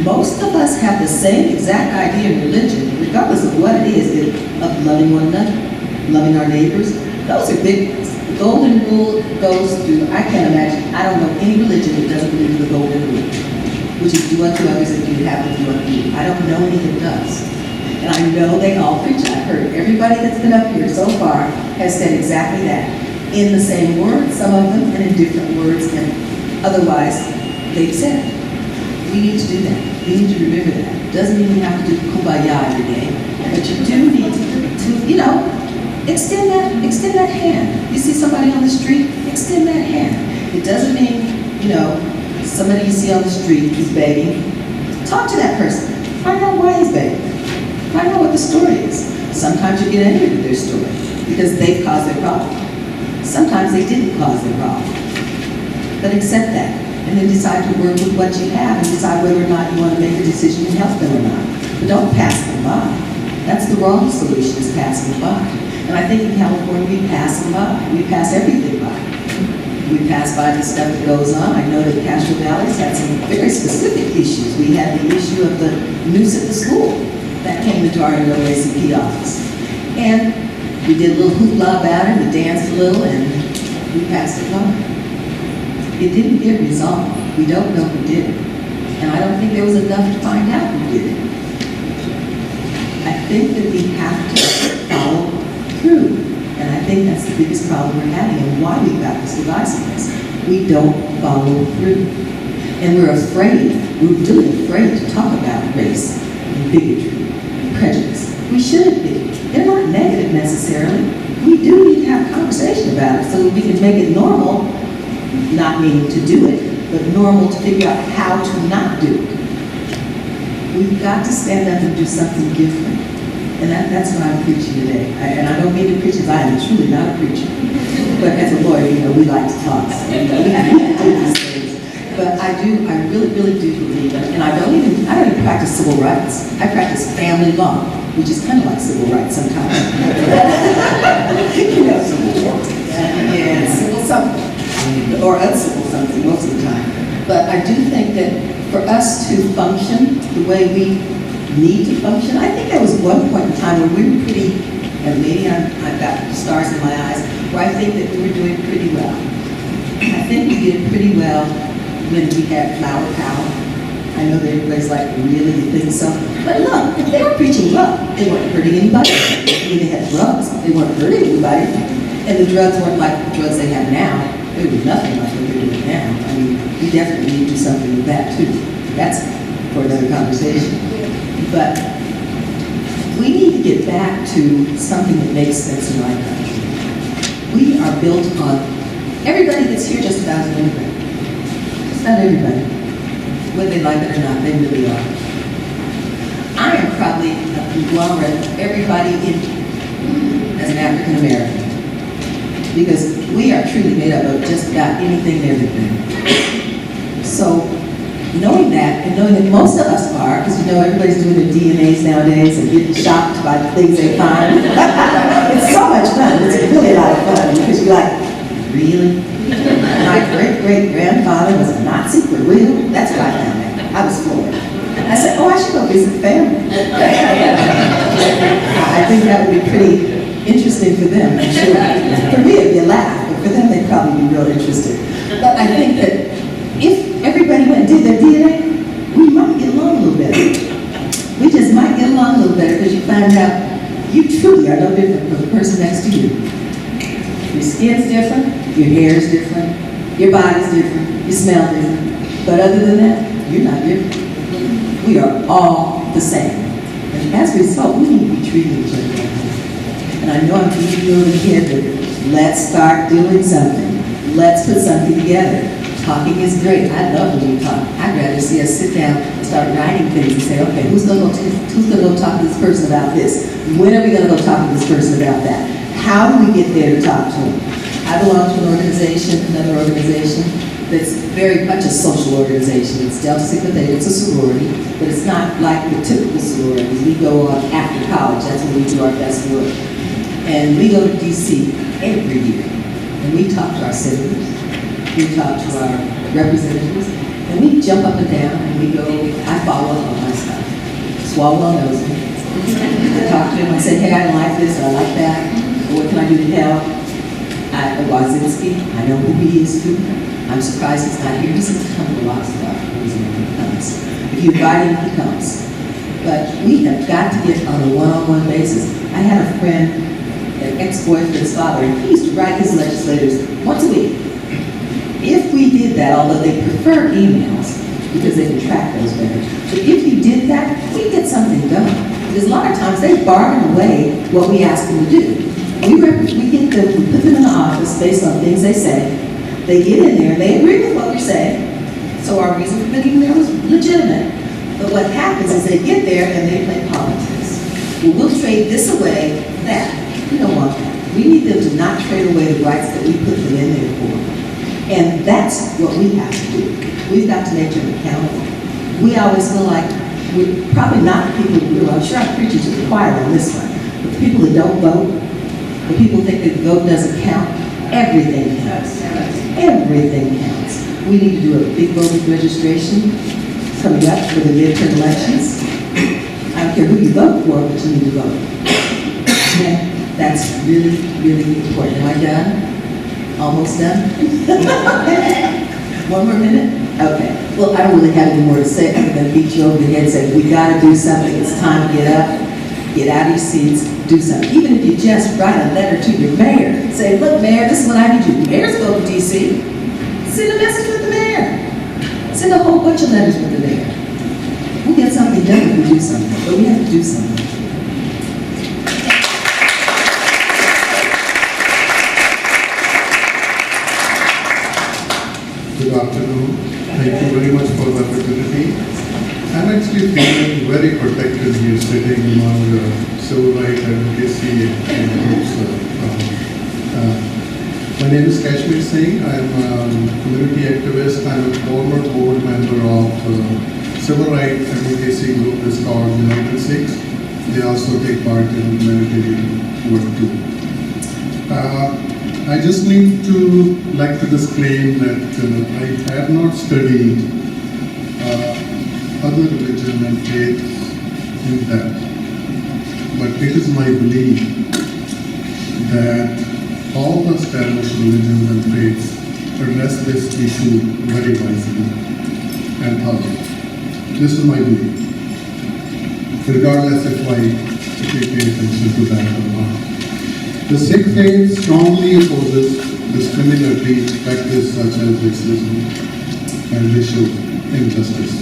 Most of us have the same exact idea in religion, regardless of what it is, of loving one another, loving our neighbors. Those are big ones. The golden rule goes through, I can't imagine, I don't know any religion that doesn't believe in the golden rule, which is do unto others as you have them do unto you. I don't know any that does. And I know they all preach. I've heard everybody that's been up here so far has said exactly that. In the same words, some of them, and in different words, and otherwise they've said. We need to do that. We need to remember that. It doesn't mean we have to do kumbaya every day, but you do need to extend that hand. You see somebody on the street, extend that hand. It doesn't mean, Somebody you see on the street who's begging, talk to that person. Find out why he's begging. Find out what the story is. Sometimes you get angry with their story because they've caused their problem. Sometimes they didn't cause their problem. But accept that, and then decide to work with what you have and decide whether or not you want to make a decision to help them or not. But don't pass them by. That's the wrong solution, is passing them by. And I think in California, we pass them by. We pass everything by. We pass by the stuff that goes on. I know that Castro Valley's had some very specific issues. We had the issue of the noose at the school that came into our NAACP office. And we did a little hoopla about it, we danced a little, and we passed it by. It didn't get resolved. We don't know who did it. And I don't think there was enough to find out who did it. I think that we have to follow through. And I think that's the biggest problem we're having and why we've got this divisiveness. We don't follow through. And we're afraid, we're really afraid to talk about race and bigotry and prejudice. We shouldn't be. They're not negative necessarily. We do need to have a conversation about it so that we can make it normal, not meaning to do it, but normal to figure out how to not do it. We've got to stand up and do something different. And that's what I'm preaching today. And I don't mean to preach as I am truly not a preacher. But as a lawyer, we like to talk. So, we have to do these things. But I really, really do believe that. And I don't even practice civil rights. I practice family law, which is kind of like civil rights sometimes. Civil something. Or uncivil something most of the time. But I do think that for us to function the way we need to function. I think there was one point in time where we were pretty, and maybe I've got stars in my eyes, where I think that we were doing pretty well. I think we did pretty well when we had flower power. I know that everybody's like, really, you think so? But look, they were preaching love. They weren't hurting anybody. I mean, they had drugs. They weren't hurting anybody. And the drugs weren't like the drugs they have now. They were nothing like what they're doing now. I mean, we definitely need to do something with that too. That's for another conversation. But we need to get back to something that makes sense in our country. We are built on, everybody that's here just about is an immigrant. Just about everybody. Whether they like it or not, they really are. I am probably a conglomerate of everybody in as an African American. Because we are truly made up of just about anything and everything. So, knowing that, and knowing that most of us are, because everybody's doing their DNAs nowadays and getting shocked by the things they find. It's so much fun. It's really a lot of fun because you're like, really? My great-great-grandfather was a Nazi for real? That's what I found out. I was floored. I said, oh, I should go visit family. I think that would be pretty interesting for them, I'm sure. For me, it'd be a laugh, but for them, they'd probably be real interested. But I think that if everybody went and did their DNA, we might get along a little better. We just might get along a little better because you find out you truly are no different from the person next to you. Your skin's different, your hair's different, your body's different, you smell different. But other than that, you're not different. We are all the same. And as a result, we need to be treating each other like that. And I know I'm beating you over the head, but let's start doing something. Let's put something together. Talking is great. I love when we talk. I'd rather see us sit down and start writing things and say, okay, who's going to go talk to this person about this? When are we going to go talk to this person about that? How do we get there to talk to them? I belong to an organization, another organization, that's very much a social organization. It's Delta Sigma Theta, it's a sorority, but it's not like the typical sororities. We go on after college, that's when we do our best work. And we go to DC every year, and we talk to our senators, we talk to our representatives, and we jump up and down, and we go, I follow up on my stuff. Swallow on those. I talk to them, I say, hey, I don't like this, I like that, what can I do to help? Wazinski, I know who he is too. I'm surprised he's not here. He doesn't come to a lot of stuff. He comes. If you invite him, he comes. But we have got to get on a one-on-one basis. I had a friend, an ex-boyfriend's father, and he used to write his legislators once a week. If we did that, although they prefer emails, because they can track those better, but if you did that, we'd get something done. Because a lot of times they bargain away what we ask them to do. We get them, we put them in the office based on things they say. They get in there, they agree with what we're saying. So our reason for being there was legitimate. But what happens is they get there and they play politics. Well, we'll trade this away, that. We don't want that. We need them to not trade away the rights that we put them in there for. And that's what we have to do. We've got to make them accountable. We always feel like, we're probably not the people who, I'm sure I'm preaching to the choir on this one, but the people that don't vote, the people who think that the vote doesn't count, everything counts. Everything counts. We need to do a big voter registration coming up for the midterm elections. I don't care who you vote for, but you need to vote. And that's really, really important. Am I done? Almost done? One more minute? Okay. Well, I don't really have any more to say. I'm going to beat you over the head and say, we got to do something. It's time to get up, get out of your seats, do something. Even if you just write a letter to your mayor. Say, look, mayor, this is what I need you. Mayors go to D.C. Send a message with the mayor. Send a whole bunch of letters with the mayor. We'll get something done if we do something, but we have to do something. Good afternoon. Thank you very much for the opportunity. I'm actually feeling very protected here sitting among civil rights advocacy and groups. My name is Kashmir Singh. I'm a community activist. I'm a former board member of civil rights advocacy group that's called United States. They also take part in humanitarian work too. I just need to like to disclaim that I have not studied other religion and faith in depth, but it is my belief that all the established religions and faiths address this issue very wisely and thoroughly. This is my belief, regardless if I pay attention to that or not. The Sikh faith strongly opposes discriminatory practice such as racism and racial injustice.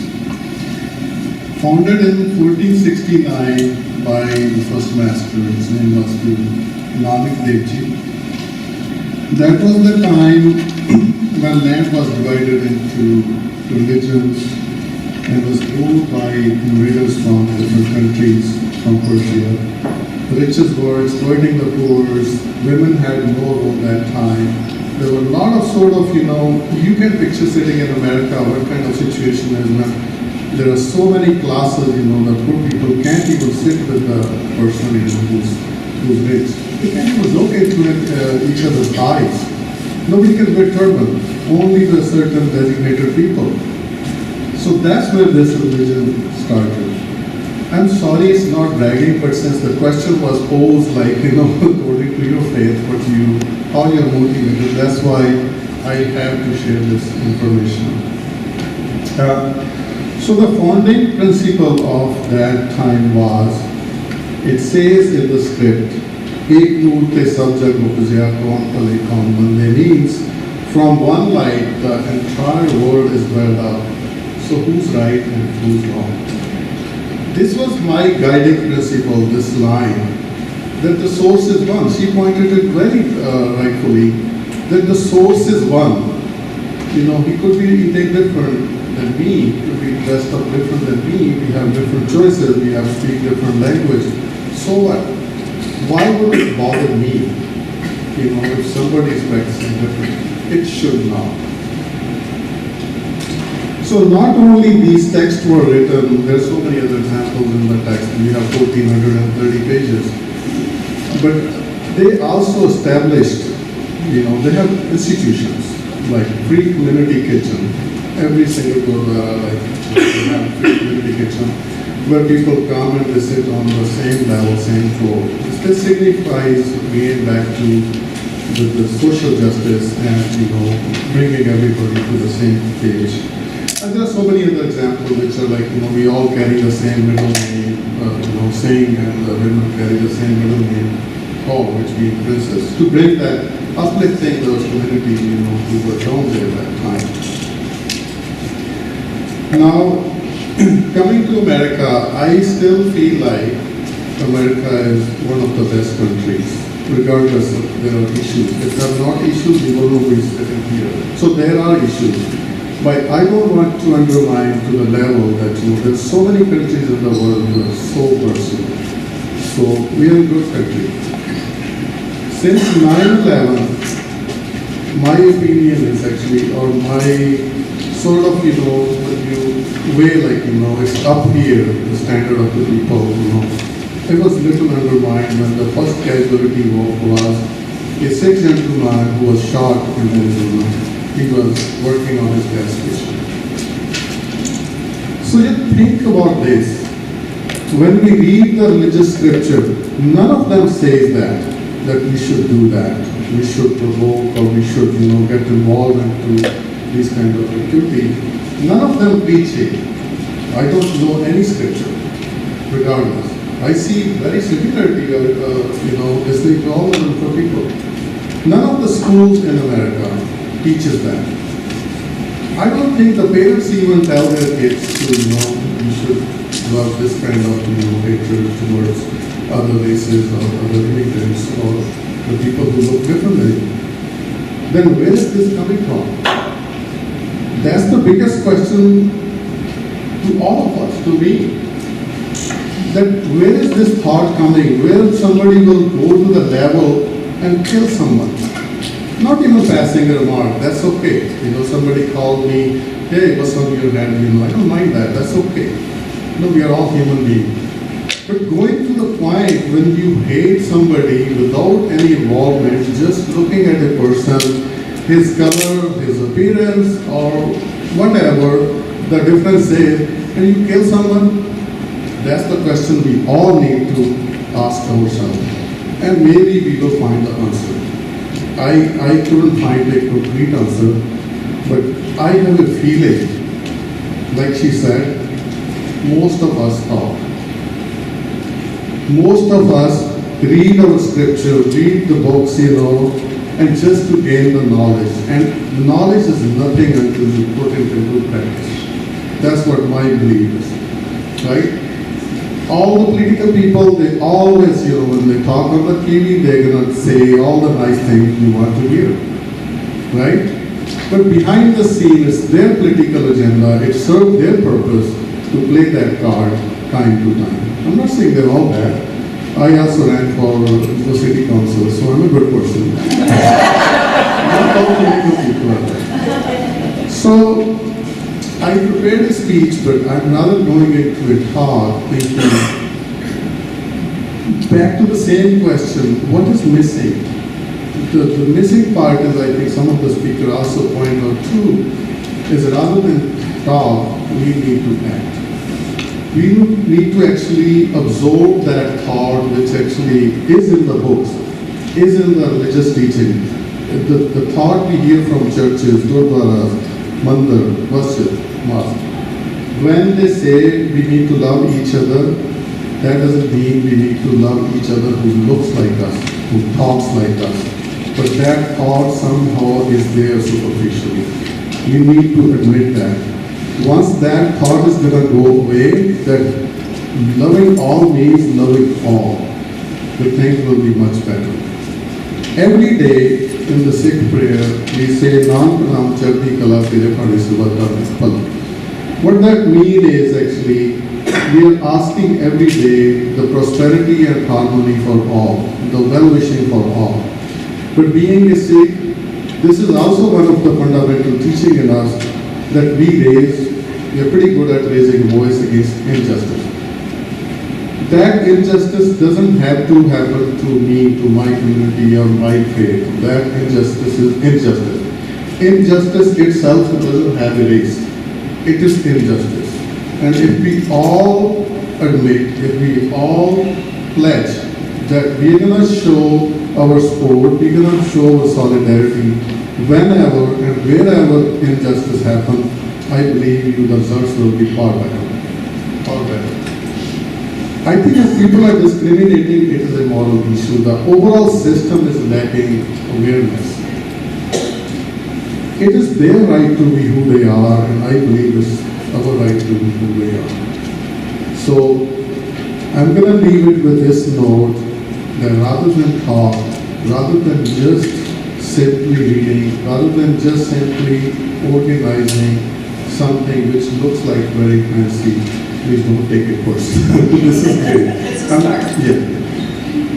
Founded in 1469 by the first master, his name was Guru Nanak Dev Ji. That was the time when land was divided into religions and was ruled by invaders from different countries, from Persia. The riches were exploiting the poor, women had no role that time. There were a lot of you can picture sitting in America, what kind of situation is now. There are so many classes, the poor people can't even sit with the person who's rich. They can't even look into each other's eyes. Nobody can wear turban, only the certain designated people. So that's where this religion started. I'm sorry it's not bragging, but since the question was posed according to your faith, how you're motivated, that's why I have to share this information. So the founding principle of that time was, it says in the script, Ek noor te sab jag upajya kaun pale kaun bande, means from one light the entire world is dwelled up. So who's right and who's wrong? This was my guiding principle, this line, that the source is one. She pointed it very rightfully, that the source is one. He could be eating different than me, he could be dressed up different than me, we have different choices, we have to speak different language. So what? Why would it bother me, if somebody is practicing different? It should not. So not only these texts were written, there are so many other examples in the text, we have 1430 pages, but they also established, they have institutions, like free community kitchen. Every single gurdwara, they have free community kitchen, where people come and they sit on the same level, same floor. This signifies again back to the social justice and, bringing everybody to the same page. And there are so many other examples which are we all carry the same middle name, saying, and the women carry the same middle name, which means princess, to break that, uplifting those communities, who were down there at that time. Now, coming to America, I still feel like America is one of the best countries, regardless of there are issues. If there are not issues, we will not be sitting here. So there are issues. But I don't want to undermine to the level that there's so many countries in the world who are so pursued. So we are a good country. Since 9/11, my opinion is actually, or my sort of, when you weigh it's up here, the standard of the people, it was little undermined when the first casualty was a Sikh gentleman who was shot in Arizona. He was working on his gas station. So you think about this. When we read the religious scripture, none of them says that we should do that. We should provoke or we should, get involved into these kind of activity. None of them preach it. I don't know any scripture, regardless. I see very similarity, listening to all of them for people. None of the schools in America teaches that. I don't think the parents even tell their kids to, you should love this kind of, hatred towards other races or other immigrants or the people who look differently. Then where is this coming from? That's the biggest question to all of us, to me. That where is this thought coming? Where somebody will go to the level and kill someone? Not even passing a remark, that's okay. Somebody called me, hey, what's on your hand? I don't mind that, that's okay. We are all human beings. But going to the point when you hate somebody without any involvement, just looking at a person, his color, his appearance, or whatever the difference is, and you kill someone, that's the question we all need to ask ourselves. And maybe we will find the answer. I couldn't find a complete answer, but I have a feeling, like she said, most of us talk. Most of us read our scripture, read the books, and just to gain the knowledge. And the knowledge is nothing until you put it into practice. That's what my belief is, right? All the political people, they always, when they talk on the TV, they're going to say all the nice things you want to hear, right? But behind the scene is their political agenda. It serves their purpose to play that card time to time. I'm not saying they're all bad. I also ran for the city council, so I'm a good person. Not all political people are bad. So, I prepared a speech, but I'm rather going into a talk thinking, back to the same question, what is missing? The missing part is, I think some of the speakers also point out too, is rather than talk, we need to act. We need to actually absorb that thought which actually is in the books, is in the religious teaching. The thought we hear from churches, gurdwaras, mandir, masjid, mosque. When they say we need to love each other, that doesn't mean we need to love each other who looks like us, who talks like us. But that thought somehow is there superficially. We need to admit that. Once that thought is going to go away, that loving all means loving all, the things will be much better. Every day in the Sikh prayer, we say, Nam Pranam Chardi Kala Tere Phane Subhata Phal. What that means is actually, we are asking every day the prosperity and harmony for all, the well-wishing for all. But being a Sikh, this is also one of the fundamental teaching in us that we are pretty good at raising voice against injustice. That injustice doesn't have to happen to me, to my community or my faith. That injustice is injustice. Injustice itself doesn't have a race. It is injustice. And if we all admit, if we all pledge that we're going to show our support, we're going to show our solidarity whenever and wherever injustice happens, I believe the results will be far better. Far better. I think if people are discriminating, it is a moral issue. The overall system is lacking awareness. It is their right to be who they are, and I believe it's our right to be who we are. So, I'm going to leave it with this note, that rather than talk, rather than just simply reading, rather than just simply organizing, something which looks like very fancy, please don't take it personally. This is great. It's a start. Yeah.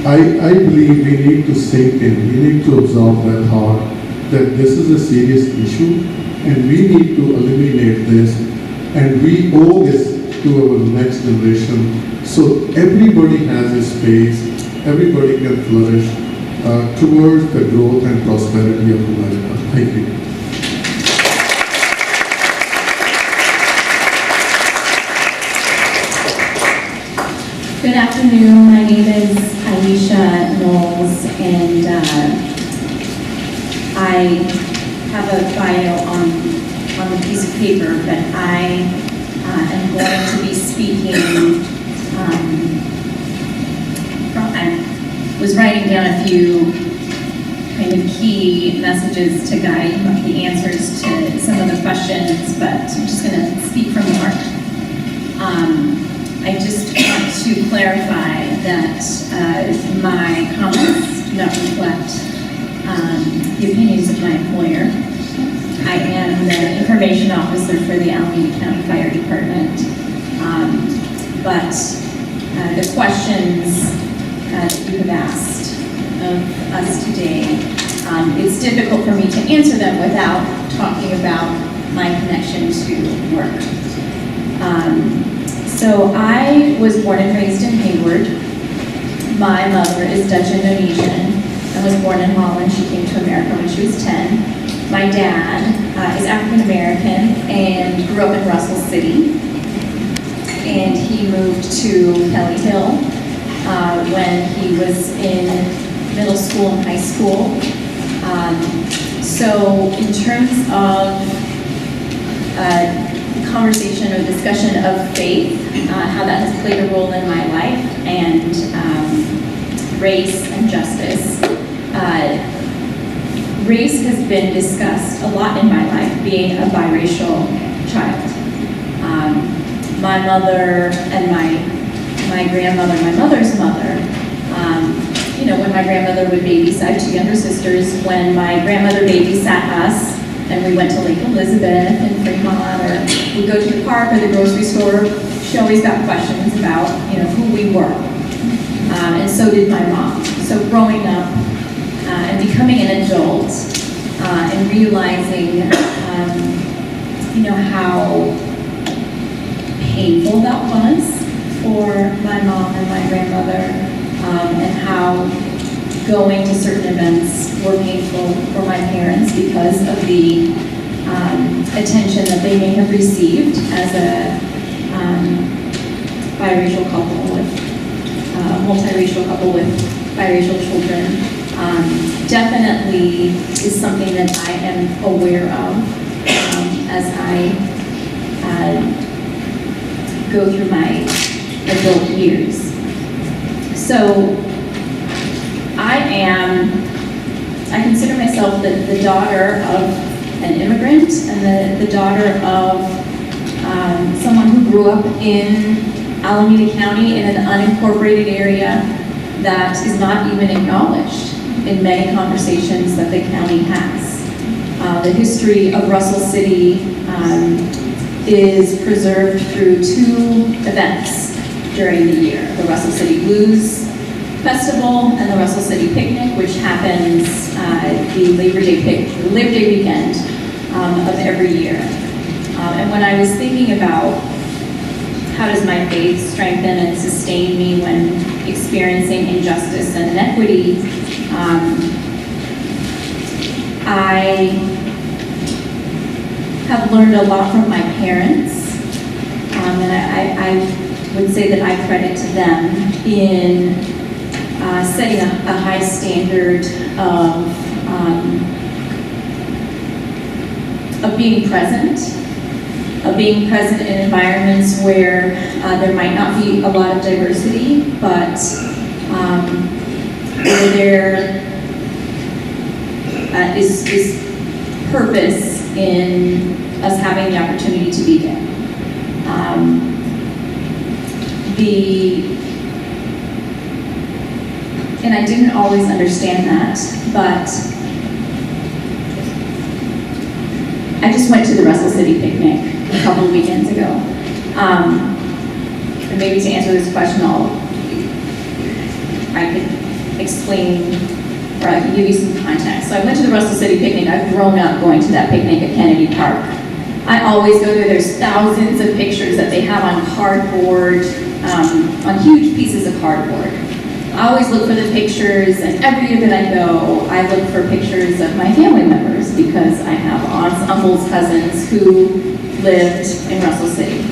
I believe we need to sink in, we need to absorb that thought that this is a serious issue and we need to eliminate this, and we owe this to our next generation so everybody has a space, everybody can flourish towards the growth and prosperity of America. Thank you. Good afternoon. My name is Aisha Knowles, and I have a bio on the piece of paper, but I am going to be speaking I was writing down a few kind of key messages to guide the answers to some of the questions, but I'm just going to speak from the heart. I just want to clarify that my comments do not reflect the opinions of my employer. I am the information officer for the Alameda County Fire Department, but the questions that you have asked of us today, it's difficult for me to answer them without talking about my connection to work. So I was born and raised in Hayward. My mother is Dutch Indonesian and was born in Holland. She came to America when she was 10. My dad is African American and grew up in Russell City. And he moved to Kelly Hill when he was in middle school and high school. So in terms of conversation or discussion of faith, how that has played a role in my life, and race and justice. Race has been discussed a lot in my life, being a biracial child. My mother and my grandmother, my mother's mother, when my grandmother would babysit, I have two younger sisters, when my grandmother babysat us, and we went to Lake Elizabeth and Fremont, or we'd go to the park or the grocery store, she always got questions about, who we were. And so did my mom. So growing up and becoming an adult and realizing, how painful that was for my mom and my grandmother, and how going to certain events were painful for my parents because of the attention that they may have received as a biracial couple with multiracial couple with biracial children. Definitely is something that I am aware of as I go through my adult years. So I consider myself the daughter of an immigrant and the daughter of someone who grew up in Alameda County in an unincorporated area that is not even acknowledged in many conversations that the county has. The history of Russell City is preserved through two events during the year: the Russell City Blues Festival and the Russell City Picnic, which happens the Labor Day weekend of every year. And when I was thinking about how does my faith strengthen and sustain me when experiencing injustice and inequity, I have learned a lot from my parents, and I would say that I credit to them in setting a high standard of being present in environments where there might not be a lot of diversity, but where there is purpose in us having the opportunity to be there. And I didn't always understand that, but I just went to the Russell City Picnic a couple of weekends ago. And maybe to answer this question, I could explain, or I can give you some context. So I went to the Russell City picnic. I've grown up going to that picnic at Kennedy Park. I always go there. There's thousands of pictures that they have on cardboard, on huge pieces of cardboard. I always look for the pictures, and every year that I go, I look for pictures of my family members because I have aunts, uncles, cousins who lived in Russell City.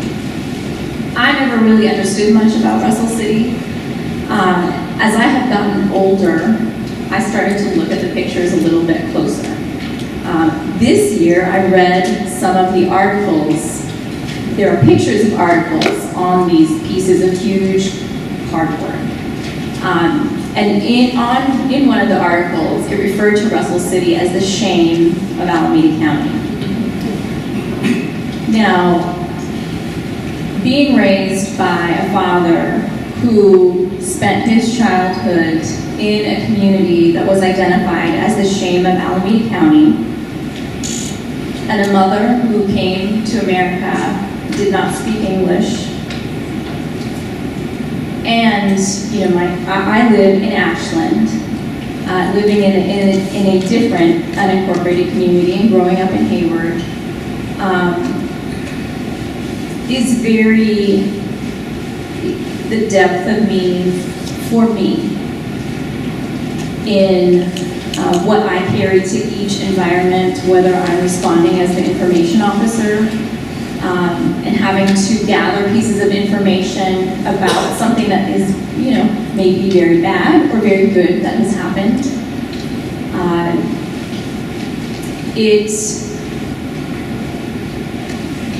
I never really understood much about Russell City. As I have gotten older, I started to look at the pictures a little bit closer. This year, I read some of the articles. There are pictures of articles on these pieces of huge cardboard. And in one of the articles, it referred to Russell City as the shame of Alameda County. Now, being raised by a father who spent his childhood in a community that was identified as the shame of Alameda County, and a mother who came to America, did not speak English, and I live in Ashland, living in a different unincorporated community and growing up in Hayward, is very the depth of meaning for me in what I carry to each environment, whether I'm responding as the information officer, and having to gather pieces of information about something that is, maybe very bad or very good that has happened. It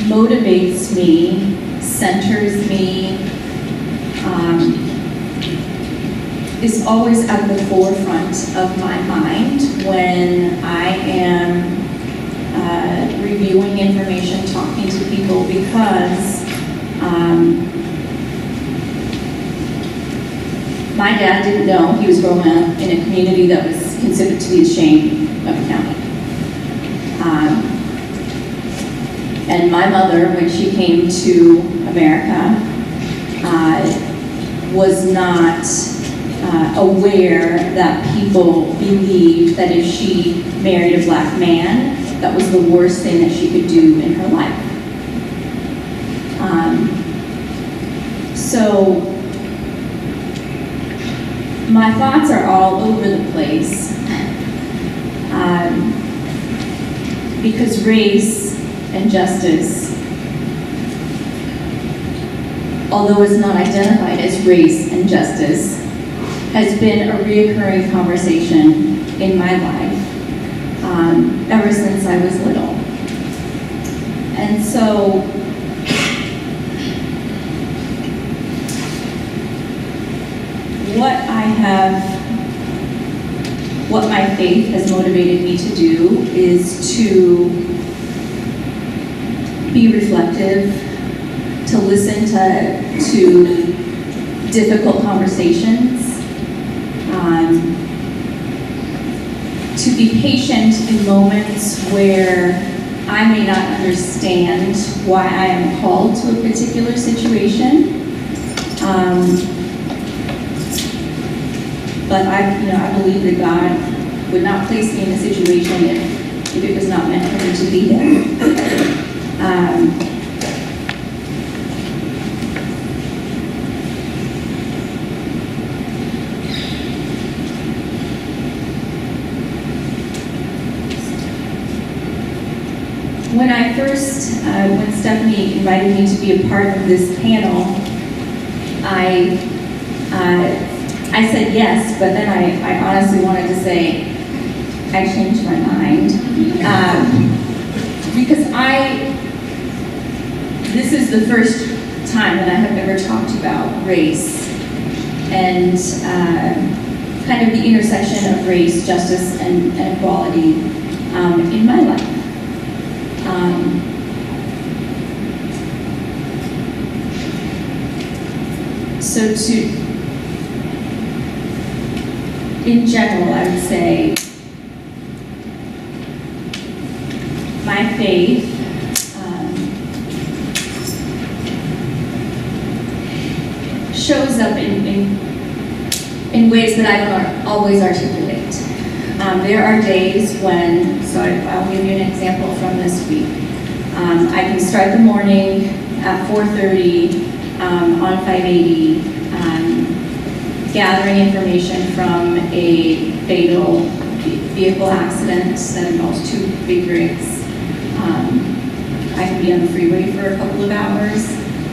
motivates me, centers me, is always at the forefront of my mind when I am reviewing information, talking to people, because my dad didn't know he was growing up in a community that was considered to be the shame of the county. And my mother, when she came to America, was not aware that people believed that if she married a black man, that was the worst thing that she could do in her life. So my thoughts are all over the place because race and justice, although it's not identified as race and justice, has been a reoccurring conversation in my life ever since I was little. And so what my faith has motivated me to do is to be reflective, to listen to difficult conversations, to be patient in moments where I may not understand why I am called to a particular situation. But I believe that God would not place me in a situation if it was not meant for me to be there. When I first, when Stephanie invited me to be a part of this panel, I said yes, but then I honestly wanted to say I changed my mind. Because this is the first time that I have ever talked about race and kind of the intersection of race, justice, and equality in my life. So in general, I would say my faith shows up in ways that I don't always articulate. There are days when, so I'll give you an example from this week. I can start the morning at 4:30 on 580, gathering information from a fatal vehicle accident that involves 2 big rigs. I can be on the freeway for a couple of hours.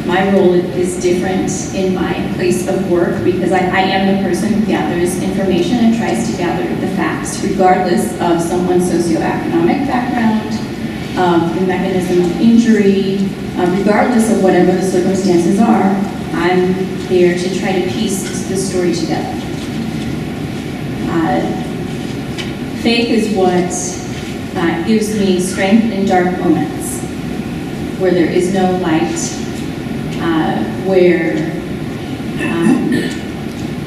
My role is different in my place of work because I am the person who gathers information and tries to gather the facts, regardless of someone's socioeconomic background, the mechanism of injury, regardless of whatever the circumstances are. I'm there to try to piece the story together. Faith is what gives me strength in dark moments, where there is no light, where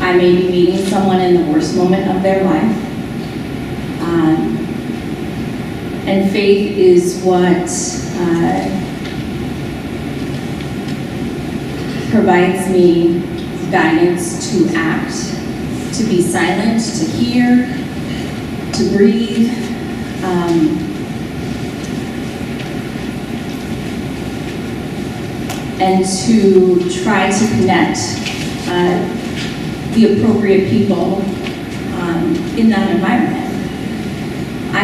I may be meeting someone in the worst moment of their life. And faith is what provides me guidance to act, to be silent, to hear, to breathe. And to try to connect the appropriate people in that environment. We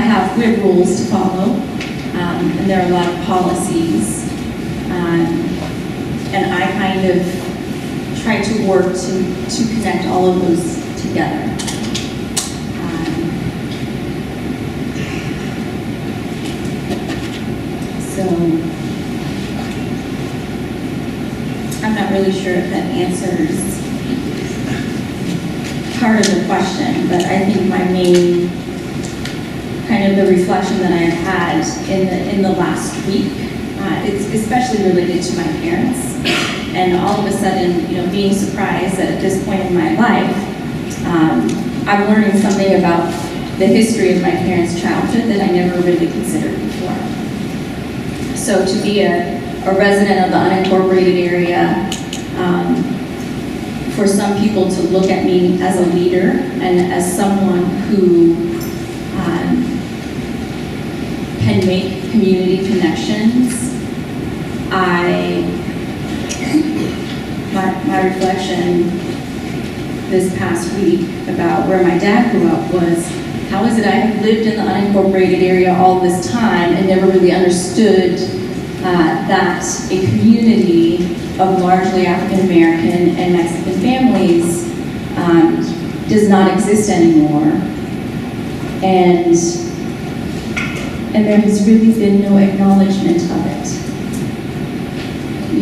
have rules to follow, and there are a lot of policies, and I kind of try to work to connect all of those together. So I'm not really sure if that answers part of the question, but I think my main kind of the reflection that I have had in the last week, it's especially related to my parents, and all of a sudden, being surprised that at this point in my life, I'm learning something about the history of my parents' childhood that I never really considered before. So to be a resident of the unincorporated area, for some people to look at me as a leader and as someone who can make community connections, my reflection this past week about where my dad grew up was, how is it I have lived in the unincorporated area all this time and never really understood that a community of largely African American and Mexican families does not exist anymore, and there has really been no acknowledgement of it,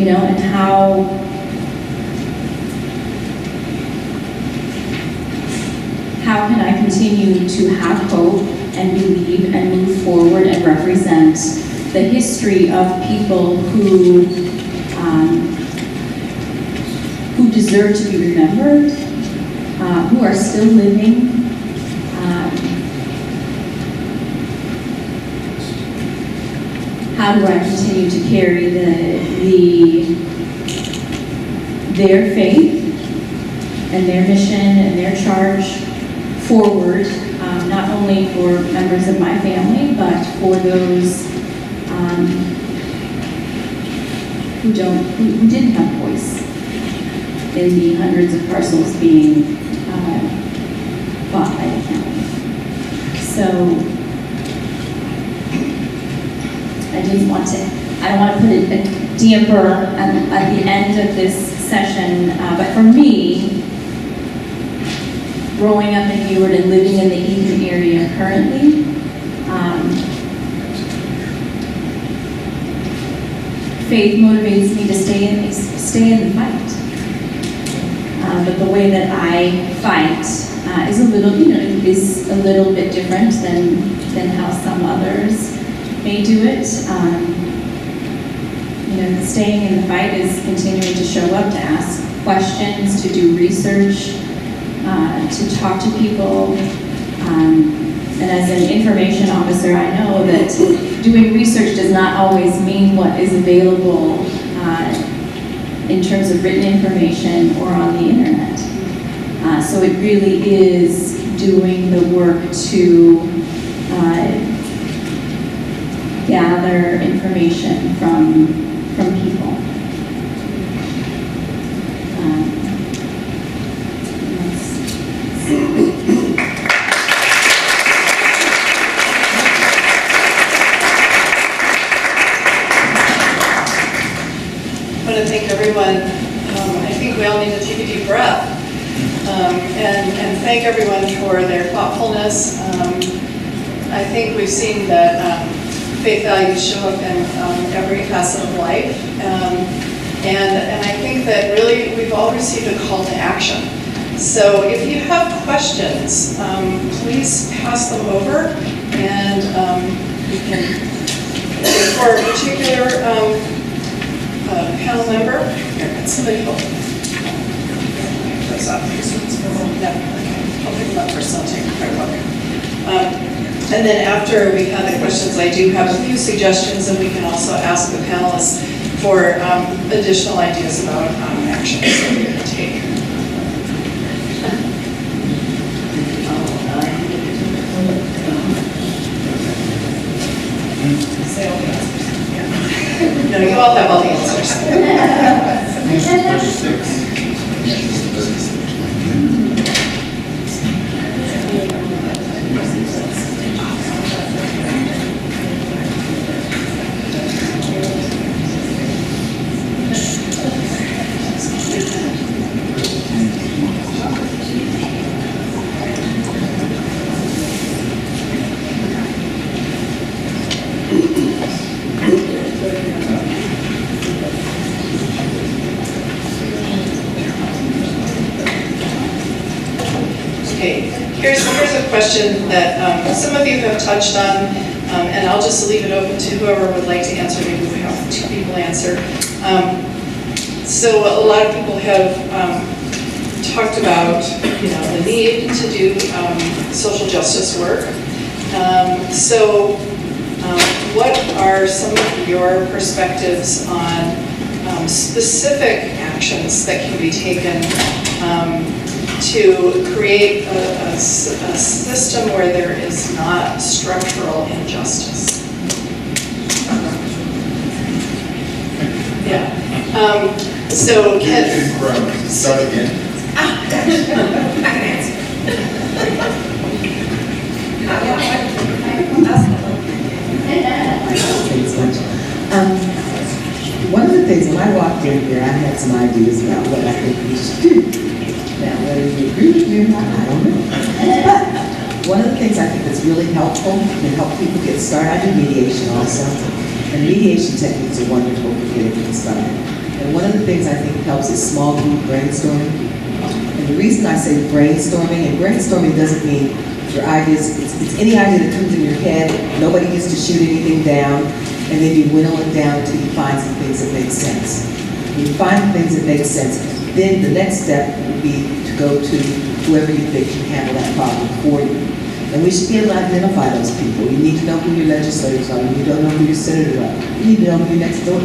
and how can I continue to have hope and believe and move forward and represent the history of people who deserve to be remembered, who are still living, how do I continue to carry their faith and their mission and their charge forward, not only for members of my family, but for those who didn't have voice in the hundreds of parcels being bought by the county. So I don't want to put a damper at the end of this session, but for me, growing up in Hayward and living in the Eden area currently, faith motivates me to stay in the fight. But the way that I fight is a little bit different than how some others may do it. Staying in the fight is continuing to show up, to ask questions, to do research, to talk to people. And as an information officer, I know that doing research does not always mean what is available in terms of written information or on the internet. So it really is doing the work to gather information from people. I want to thank everyone. I think we all need to take a deep breath and thank everyone for their thoughtfulness. I think we've seen that faith values show up in every facet of life. And I think that really we've all received a call to action. So if you have questions, please pass them over, and we can, for a particular panel member, here, can somebody hold those up? No, okay. I'll pick them up first, I'll take a quick look. And then after we have the questions, I do have a few suggestions, and we can also ask the panelists for additional ideas about actions that we're going to take. Say all the answers. Yeah. No, you all have all the answers. Here's a question that some of you have touched on, and I'll just leave it open to whoever would like to answer. Maybe we have two people answer. So a lot of people have talked about, the need to do social justice work. So what are some of your perspectives on specific actions that can be taken to create a system where there is not structural injustice? Yeah. So start again. I can answer. One of the things, when I walked in here, I had some ideas about what I think we should do. Now, whether you agree with me or not, I don't know. But one of the things I think that's really helpful to help people get started, I do mediation also. And mediation techniques are wonderful for getting people started. And one of the things I think helps is small group brainstorming. And the reason I say brainstorming, and brainstorming doesn't mean your ideas, it's any idea that comes in your head, nobody gets to shoot anything down, and then you whittle it down until you find some things that make sense. When you find things that make sense, then the next step would be to go to whoever you think can handle that problem for you. And we should be able to identify those people. You need to know who your legislators are. You need to know who your senators are. You need to know who your next door,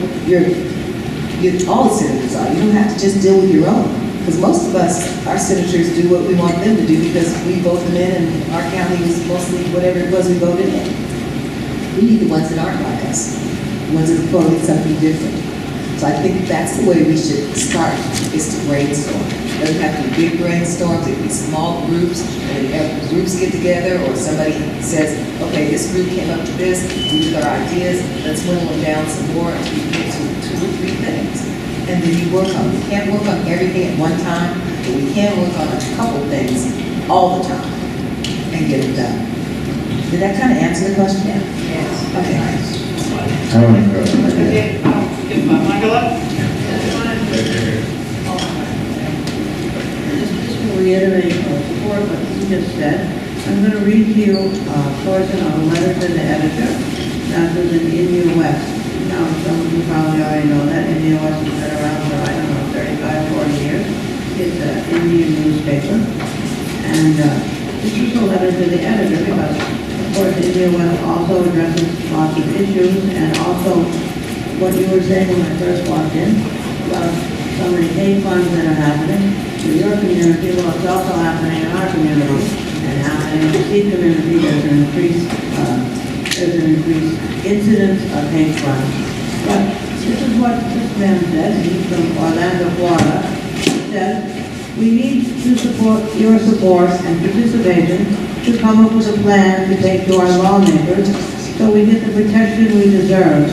all the senators are. You don't have to just deal with your own. Because most of us, our senators do what we want them to do because we vote them in and our county is mostly whatever it was we voted in. We need the ones that aren't like us, the ones that are voting something different. So I think that's the way we should start, is to brainstorm. It doesn't have to be big brainstorms, it can be small groups, and if groups get together or somebody says, okay, this group came up with this, these are our ideas, let's whittle them down some more until you get to 2 or 3 things. And then you work on, we can't work on everything at one time, but we can work on a couple things all the time and get it done. Did that kind of answer the question? Yeah. Yes. Okay. I want to go. Okay. If Mangala? Just to reiterate or support what you just said, I'm going to read to you a portion of a letter to the editor. That was in India West. Now, some of you probably already know that. India West has been around for, 35, 40 years. It's an Indian newspaper. And this was a letter to the editor because, of course, India West also addresses lots of issues, and also what you were saying when I first walked in about so many hate crimes that are happening in your community, well, it's also happening in our community, and happening in the Sikh community. There's an increased incidence of hate crime. But this is what this man said. He's from Orlando, Florida. He said, we need to support your support and participation to come up with a plan to take to our lawmakers so we get the protection we deserve.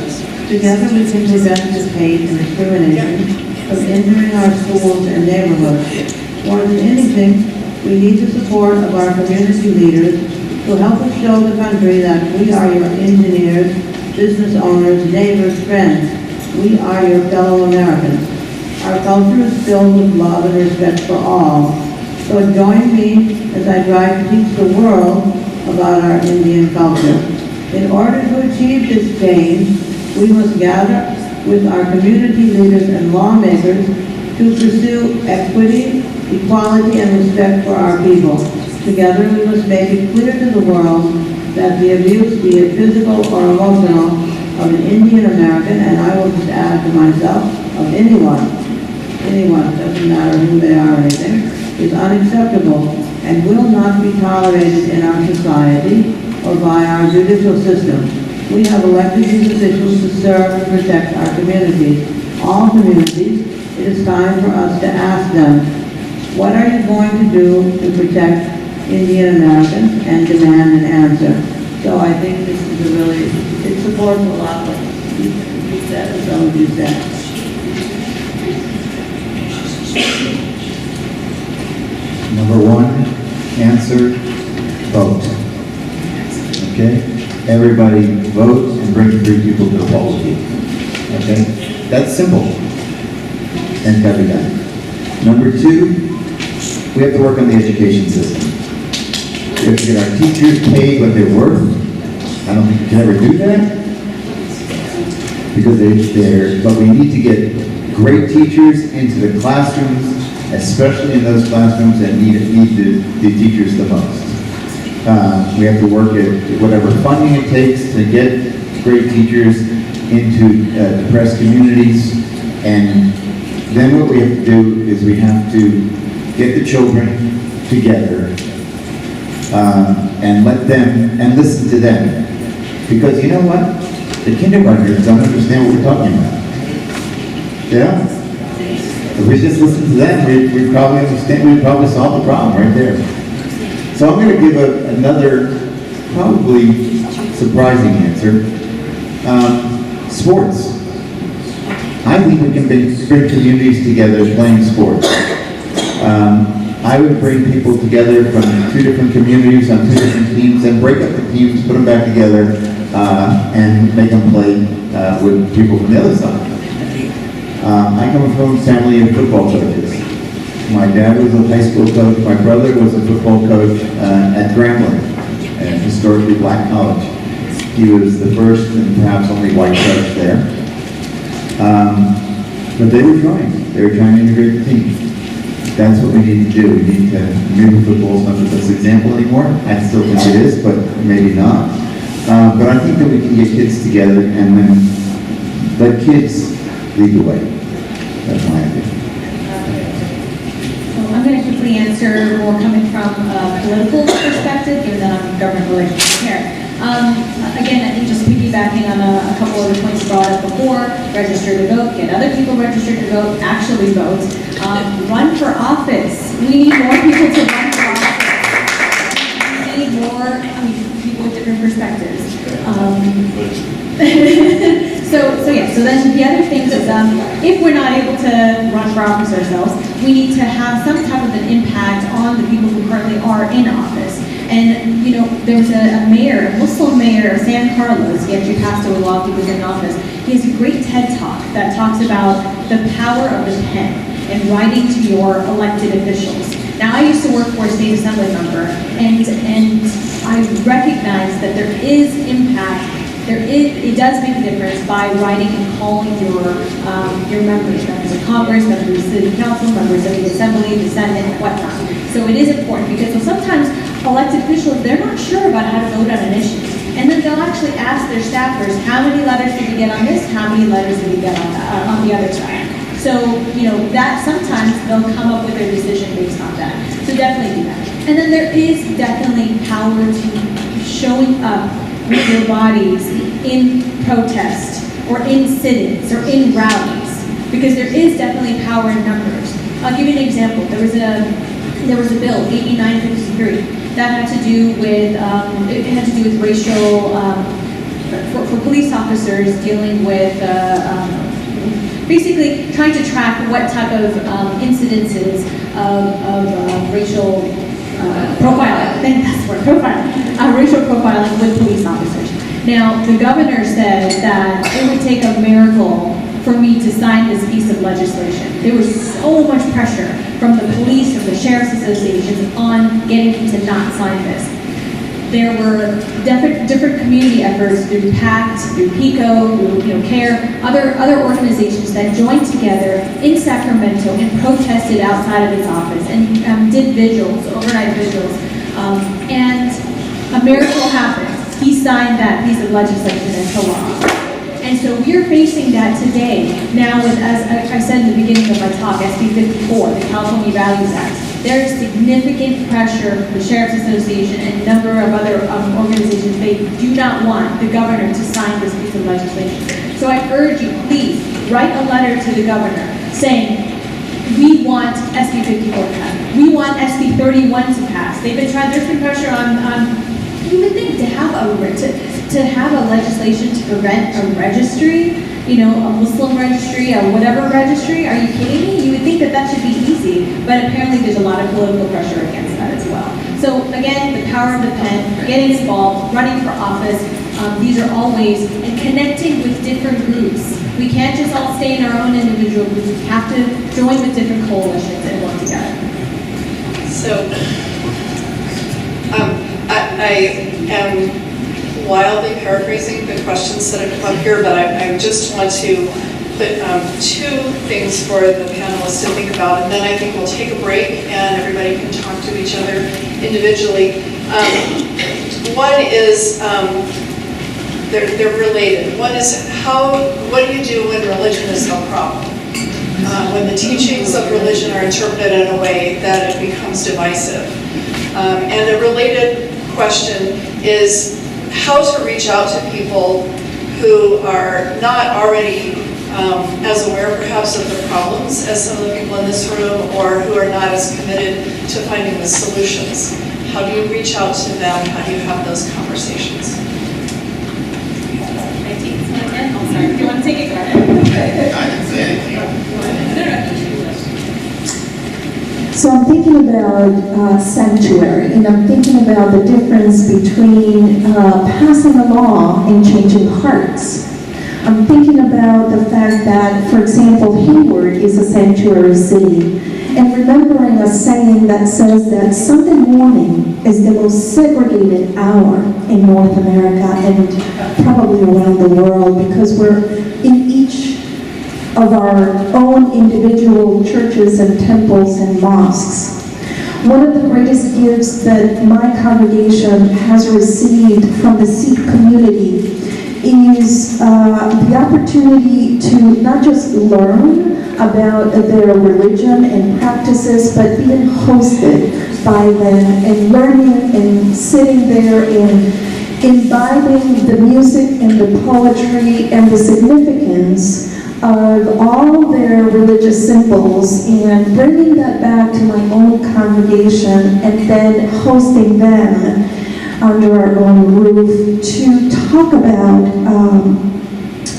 Together we can prevent this hate and discrimination from injuring our schools and neighborhoods. More than anything, we need the support of our community leaders to help us show the country that we are your engineers, business owners, neighbors, friends. We are your fellow Americans. Our culture is filled with love and respect for all. So join me as I try to teach the world about our Indian culture. In order to achieve this change, we must gather with our community leaders and lawmakers to pursue equity, equality, and respect for our people. Together, we must make it clear to the world that the abuse, be it physical or emotional, of an Indian American, and I will just add to myself, of anyone, doesn't matter who they are or anything, is unacceptable and will not be tolerated in our society or by our judicial system. We have elected these officials to serve and protect our communities, all communities. It is time for us to ask them, what are you going to do to protect Indian Americans, and demand an answer? So I think this is it supports a lot of what you said and some of you said. Number one, answer, vote. Okay? Everybody vote and bring 3 people to the polls. Okay? That's simple. And can be done. Number 2, we have to work on the education system. We have to get our teachers paid what they're worth. I don't think we can ever do that. Because but we need to get great teachers into the classrooms, especially in those classrooms that need the teachers the most. We have to work at whatever funding it takes to get great teachers into depressed communities. And then what we have to do is we have to get the children together and let them, and listen to them. Because you know what? The kindergartners don't understand what we're talking about. Yeah? If we just listen to them, we'd probably understand, we'd probably solve the problem right there. So I'm going to give another probably surprising answer. Sports. I think we can bring communities together playing sports. I would bring people together from 2 different communities on 2 different teams and break up the teams, put them back together, and make them play with people from the other side. I come from a family of football coaches. My dad was a high school coach. My brother was a football coach at Grambling, a historically black college. He was the first and perhaps only white coach there. But they were trying. They were trying to integrate the team. That's what we need to do. We need to, maybe football's not the best example anymore. I still think it is, but maybe not. But I think that we can get kids together and then let kids lead the way. That's my idea. So I'm going to quickly answer more coming from a political perspective, given that I'm government relations chair. Again, I think just piggybacking on a couple of the points brought up before, register to vote, get other people registered to vote, actually vote, run for office. We need more people to run for office. We need more people with different perspectives. So then the other thing is, if we're not able to run for office ourselves, we need to have some type of an impact on the people who currently are in office. And, you know, there was a mayor, a Muslim mayor of San Carlos, he actually passed away while he was in office. He has a great TED Talk that talks about the power of the pen and writing to your elected officials. Now, I used to work for a state assembly member, and I recognize that there is impact. It does make a difference by writing and calling your members of Congress, members of the City Council, members of the Assembly, the Senate, and whatnot. So it is important because sometimes elected officials, they're not sure about how to vote on an issue. And then they'll actually ask their staffers, how many letters did we get on this? How many letters did we get on the other side? So, that sometimes they'll come up with their decision based on that. So definitely do that. And then there is definitely power to showing up with your bodies in protest or in sit-ins or in rallies, because there is definitely power in numbers. I'll give you an example. There was a bill, 8953, that had to do with racial, for police officers dealing with basically trying to track what type of incidences of racial profiling, I think that's the word, profiling, racial profiling with police officers. Now, the governor said that it would take a miracle for me to sign this piece of legislation. There was so much pressure from the police, from the sheriff's associations on getting me to not sign this. There were different community efforts through PACT, through PICO, through CARE, other organizations that joined together in Sacramento and protested outside of his office and did vigils, overnight vigils. And a miracle happened. He signed that piece of legislation into law. And so we're facing that today. Now, with, as I said in the beginning of my talk, SB 54, the California Values Act, there is significant pressure from the Sheriff's Association and a number of other organizations. They do not want the governor to sign this piece of legislation. So I urge you, please, write a letter to the governor saying, we want SB 54 to pass. We want SB 31 to pass. There's been pressure on you would think to have a legislation to prevent a registry, a Muslim registry, or whatever registry, are you kidding me? You would think that should be easy, but apparently there's a lot of political pressure against that as well. So again, the power of the pen, getting involved, running for office, these are all ways, and connecting with different groups. We can't just all stay in our own individual groups. We have to join with different coalitions and work together. So, I am wildly paraphrasing the questions that have come up here, but I just want to put two things for the panelists to think about, and then I think we'll take a break and everybody can talk to each other individually. One is, they're related. One is what do you do when religion is no problem? When the teachings of religion are interpreted in a way that it becomes divisive. And a related question is how to reach out to people who are not already as aware perhaps of the problems as some of the people in this room, or who are not as committed to finding the solutions. How do you reach out to them? How do you have those conversations? Oh, sorry. Do you want to take it? Go ahead. I didn't say anything. So I'm thinking about sanctuary, and I'm thinking about the difference between passing a law and changing hearts. I'm thinking about the fact that, for example, Hayward is a sanctuary city, and remembering a saying that says that Sunday morning is the most segregated hour in North America and probably around the world, because we're in each of our own individual churches and temples and mosques. One of the greatest gifts that my congregation has received from the Sikh community is the opportunity to not just learn about their religion and practices, but being hosted by them and learning and sitting there and imbibing the music and the poetry and the significance of all their religious symbols and bringing that back to my own congregation and then hosting them under our own roof to talk about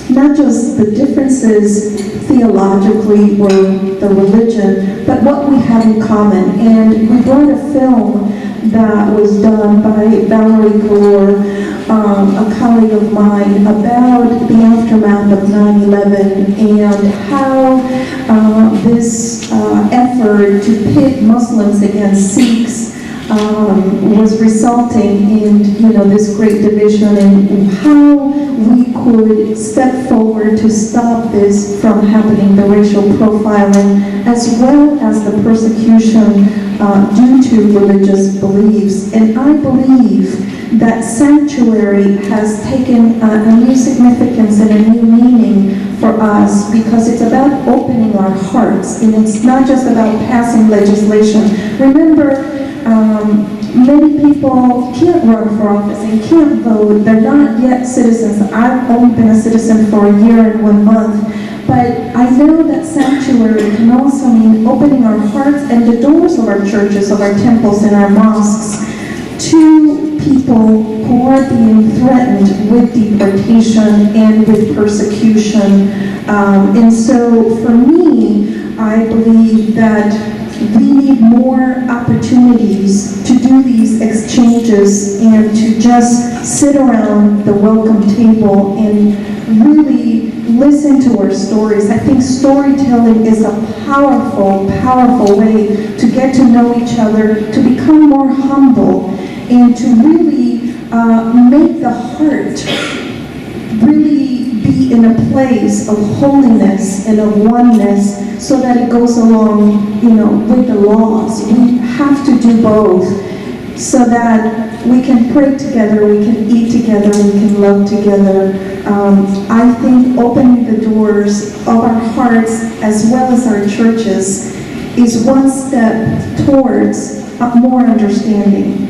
not just the differences theologically or the religion, but what we have in common. And we brought a film that was done by Valerie Gore, a colleague of mine, about the aftermath of 9/11 and how this effort to pit Muslims against Sikhs was resulting in this great division, and how we could step forward to stop this from happening, the racial profiling, as well as the persecution due to religious beliefs. And I believe that sanctuary has taken a new significance and a new meaning for us because it's about opening our hearts, and it's not just about passing legislation. Remember, many people can't run for office and can't vote. They're not yet citizens. I've only been a citizen for a year and 1 month. But I know that sanctuary can also mean opening our hearts and the doors of our churches, of our temples and our mosques to people who are being threatened with deportation and with persecution. And so for me, I believe that we need more opportunities to do these exchanges and to just sit around the welcome table and really listen to our stories. I think storytelling is a powerful, powerful way to get to know each other, to become more humble, and to really make the heart really be in a place of holiness and of oneness, so that it goes along, with the laws. We have to do both, so that we can pray together, we can eat together, we can love together. I think opening the doors of our hearts as well as our churches is one step towards more understanding.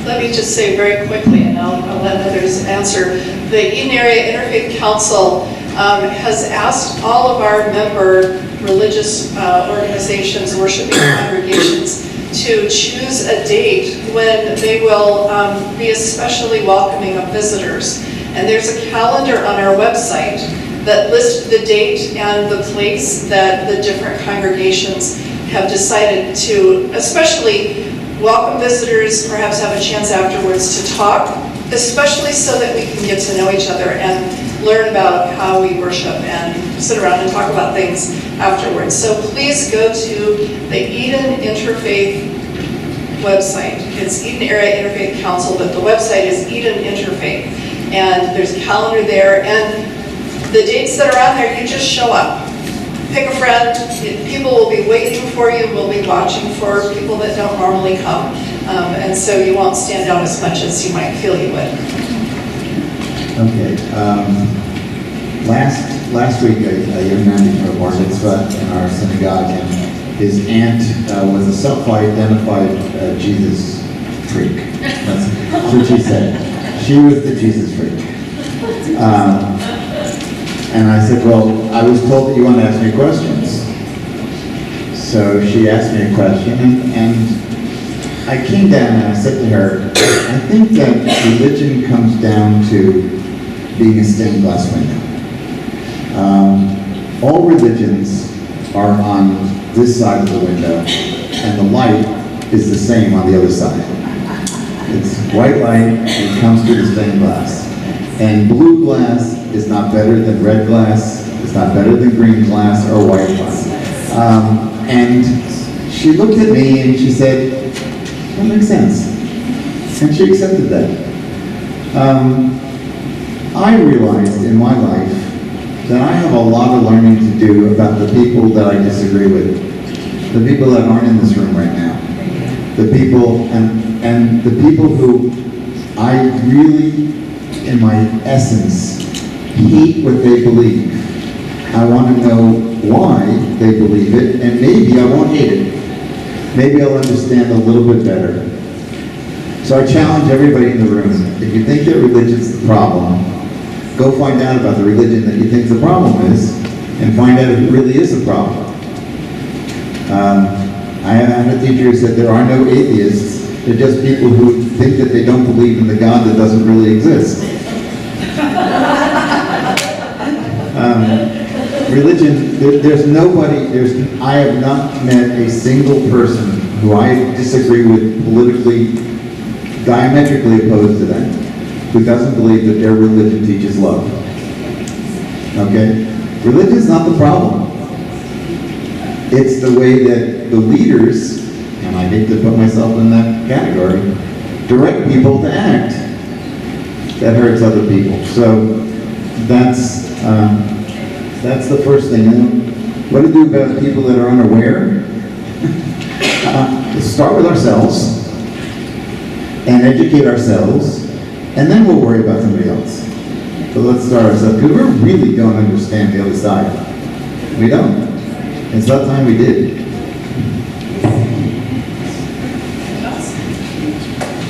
Let me just say very quickly, and I'll let others answer. The Eden Area Interfaith Council has asked all of our member religious organizations, worshiping congregations, to choose a date when they will be especially welcoming of visitors. And there's a calendar on our website that lists the date and the place that the different congregations have decided to especially welcome visitors, perhaps have a chance afterwards to talk, especially so that we can get to know each other and learn about how we worship and sit around and talk about things afterwards. So please go to the Eden Interfaith website. It's Eden Area Interfaith Council, but the website is Eden Interfaith. And there's a calendar there, and the dates that are on there, you just show up. Pick a friend. People will be waiting for you. We'll be watching for people that don't normally come. And so you won't stand out as much as you might feel you would. Okay. Last week, a young man became a bar mitzvah in our synagogue, and his aunt was a self-identified Jesus freak. That's what she said. She was the Jesus freak. And I said, well, I was told that you want to ask me questions. So she asked me a question, and I came down and I said to her, I think that religion comes down to being a stained glass window. All religions are on this side of the window, and the light is the same on the other side. It's white light, it comes through the stained glass. And blue glass is not better than red glass, it's not better than green glass or white glass. And she looked at me and she said, that makes sense. And she accepted that. I realized in my life that I have a lot of learning to do about the people that I disagree with. The people that aren't in this room right now. The people, and the people who I really, in my essence, hate what they believe. I want to know why they believe it, and maybe I won't hate it. Maybe I'll understand a little bit better. So I challenge everybody in the room, if you think that religion's the problem, go find out about the religion that you think the problem is, and find out if it really is a problem. I had a teacher who said there are no atheists, they're just people who think that they don't believe in the God that doesn't really exist. Religion, there's nobody, I have not met a single person who I disagree with politically, diametrically opposed to them, who doesn't believe that their religion teaches love. Okay? Religion is not the problem. It's the way that the leaders, and I hate to put myself in that category, direct people to act that hurts other people. So that's the first thing. And what to do about people that are unaware? Start with ourselves and educate ourselves, and then we'll worry about somebody else. But let's start ourselves, because we really don't understand the other side. We don't. It's about time we did.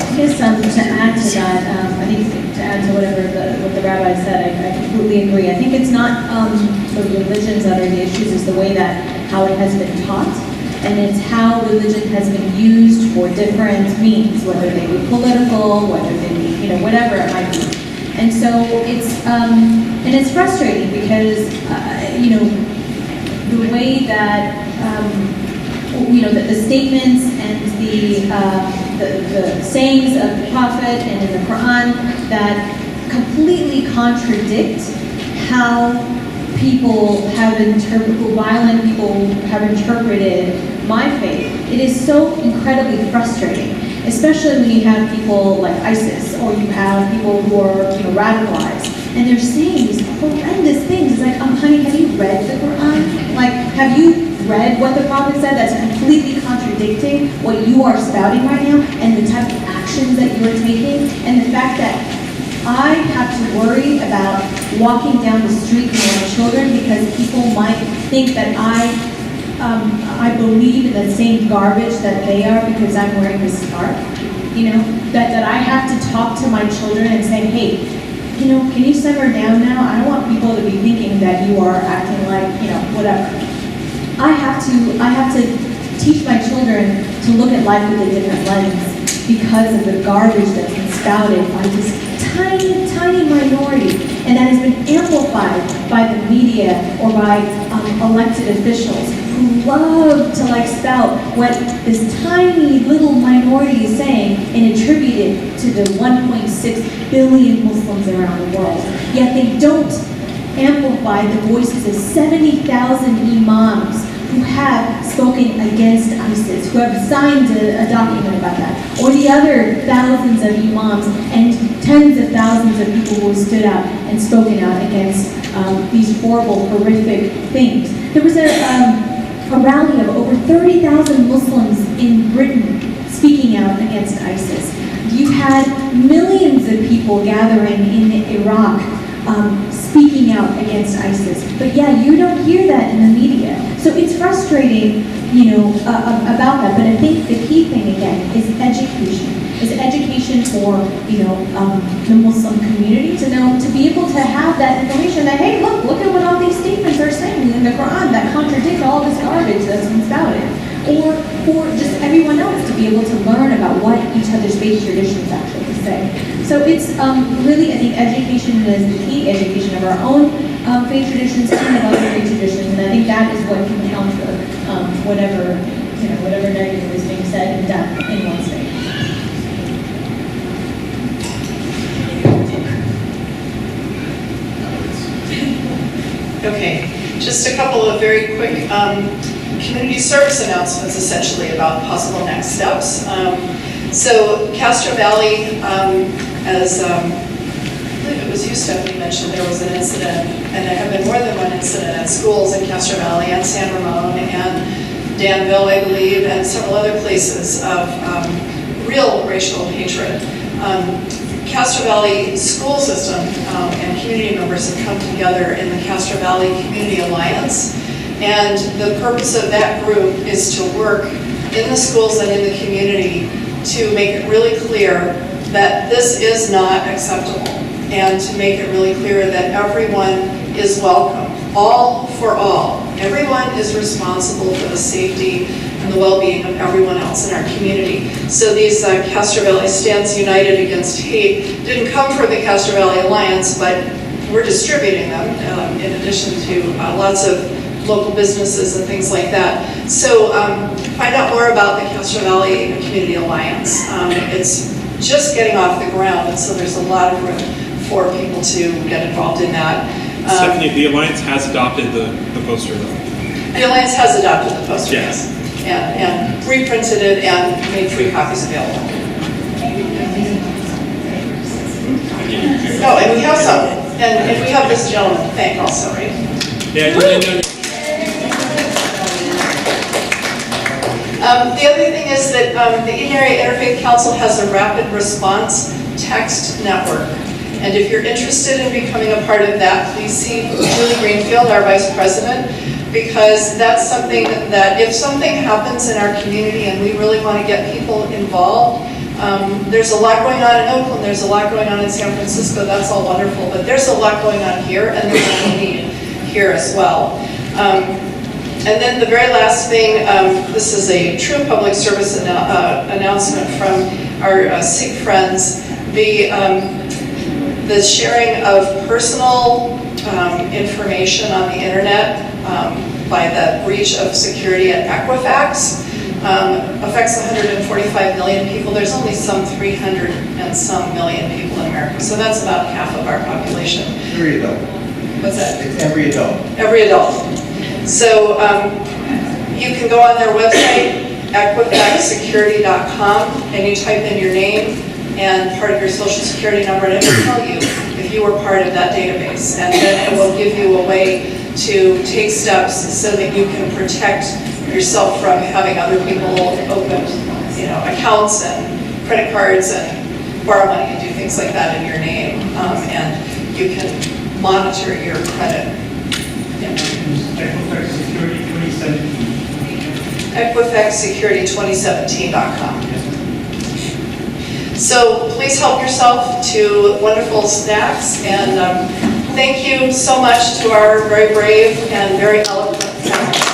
I guess to add to that, I think to add to what the rabbi said, I completely agree. I think it's not the religions that are the issues, it's the way that how it has been taught, and it's how religion has been used for different means, whether they be political, whether they be, whatever it might be. And so it's frustrating because, the way that, the statements and the sayings of the Prophet and in the Quran that completely contradict how violent people have interpreted my faith. It is so incredibly frustrating, especially when you have people like ISIS, or you have people who are radicalized, and they're saying these horrendous things. It's like, honey, have you read the Quran? Like, have you read what the Prophet said that's completely contradicting what you are spouting right now, and the type of actions that you are taking, and the fact that I have to worry about walking down the street with my children because people might think that I believe in the same garbage that they are because I'm wearing this scarf. That I have to talk to my children and say, hey, can you simmer down now? I don't want people to be thinking that you are acting like, whatever. I have to teach my children to look at life with a different lens because of the garbage that's been spouted by this tiny minority, and that has been amplified by the media or by elected officials who love to spout what this tiny little minority is saying and attribute it to the 1.6 billion Muslims around the world. Yet they don't amplify the voices of 70,000 imams who have spoken against ISIS, who have signed a document about that, or the other thousands of imams and tens of thousands of people who have stood out and spoken out against these horrible, horrific things. There was a rally of over 30,000 Muslims in Britain speaking out against ISIS. You had millions of people gathering in Iraq speaking out against ISIS. But yeah, you don't hear that in the media. So it's frustrating, about that. But I think the key thing, again, is education. Is education for, the Muslim community to be able to have that information that, hey, look at what all these statements are saying in the Quran that contradict all this garbage that's been spouted. Or for just everyone else to be able to learn about what each other's faith traditions actually say. So it's really, I think, education is the key, education of our own faith traditions and of other faith traditions, and I think that is what can counter whatever negative is being said and done in one's faith. Okay, just a couple of very quick community service announcements, essentially, about possible next steps. So Castro Valley, as I believe it was you, Stephanie, mentioned, there was an incident, and there have been more than one incident at schools in Castro Valley and San Ramon and Danville, I believe, and several other places of real racial hatred. Castro Valley school system and community members have come together in the Castro Valley Community Alliance, and the purpose of that group is to work in the schools and in the community to make it really clear that this is not acceptable, and to make it really clear that everyone is welcome, all for all. Everyone is responsible for the safety and the well-being of everyone else in our community. So these Castro Valley Stands United Against Hate didn't come from the Castro Valley Alliance, but we're distributing them in addition to lots of local businesses and things like that. So find out more about the Castro Valley Community Alliance. It's just getting off the ground, and so there's a lot of room for people to get involved in that. Stephanie, the Alliance has adopted the poster, though. The Alliance has adopted the poster, Yes. and reprinted it and made free copies available. Oh, and we have some, and we have this gentleman to thank also, right? Yeah, the other thing is that the Eden Area Interfaith Council has a rapid response text network. And if you're interested in becoming a part of that, please see Julie Greenfield, our Vice President, because that's something that if something happens in our community and we really want to get people involved, there's a lot going on in Oakland, there's a lot going on in San Francisco, that's all wonderful, but there's a lot going on here, and there's a need here as well. And then the very last thing, this is a true public service announcement from our Sikh friends. The sharing of personal information on the internet by the breach of security at Equifax affects 145 million people. There's only some 300 and some million people in America, so that's about half of our population. Every adult. What's that? It's every adult. Every adult. So you can go on their website, equifaxsecurity.com, and you type in your name and part of your social security number, and it will tell you if you were part of that database. And then it will give you a way to take steps so that you can protect yourself from having other people open, accounts and credit cards and borrow money and do things like that in your name. And you can monitor your credit. Equifax Security 2017. EquifaxSecurity2017.com. So please help yourself to wonderful snacks, and thank you so much to our very brave and very eloquent panel.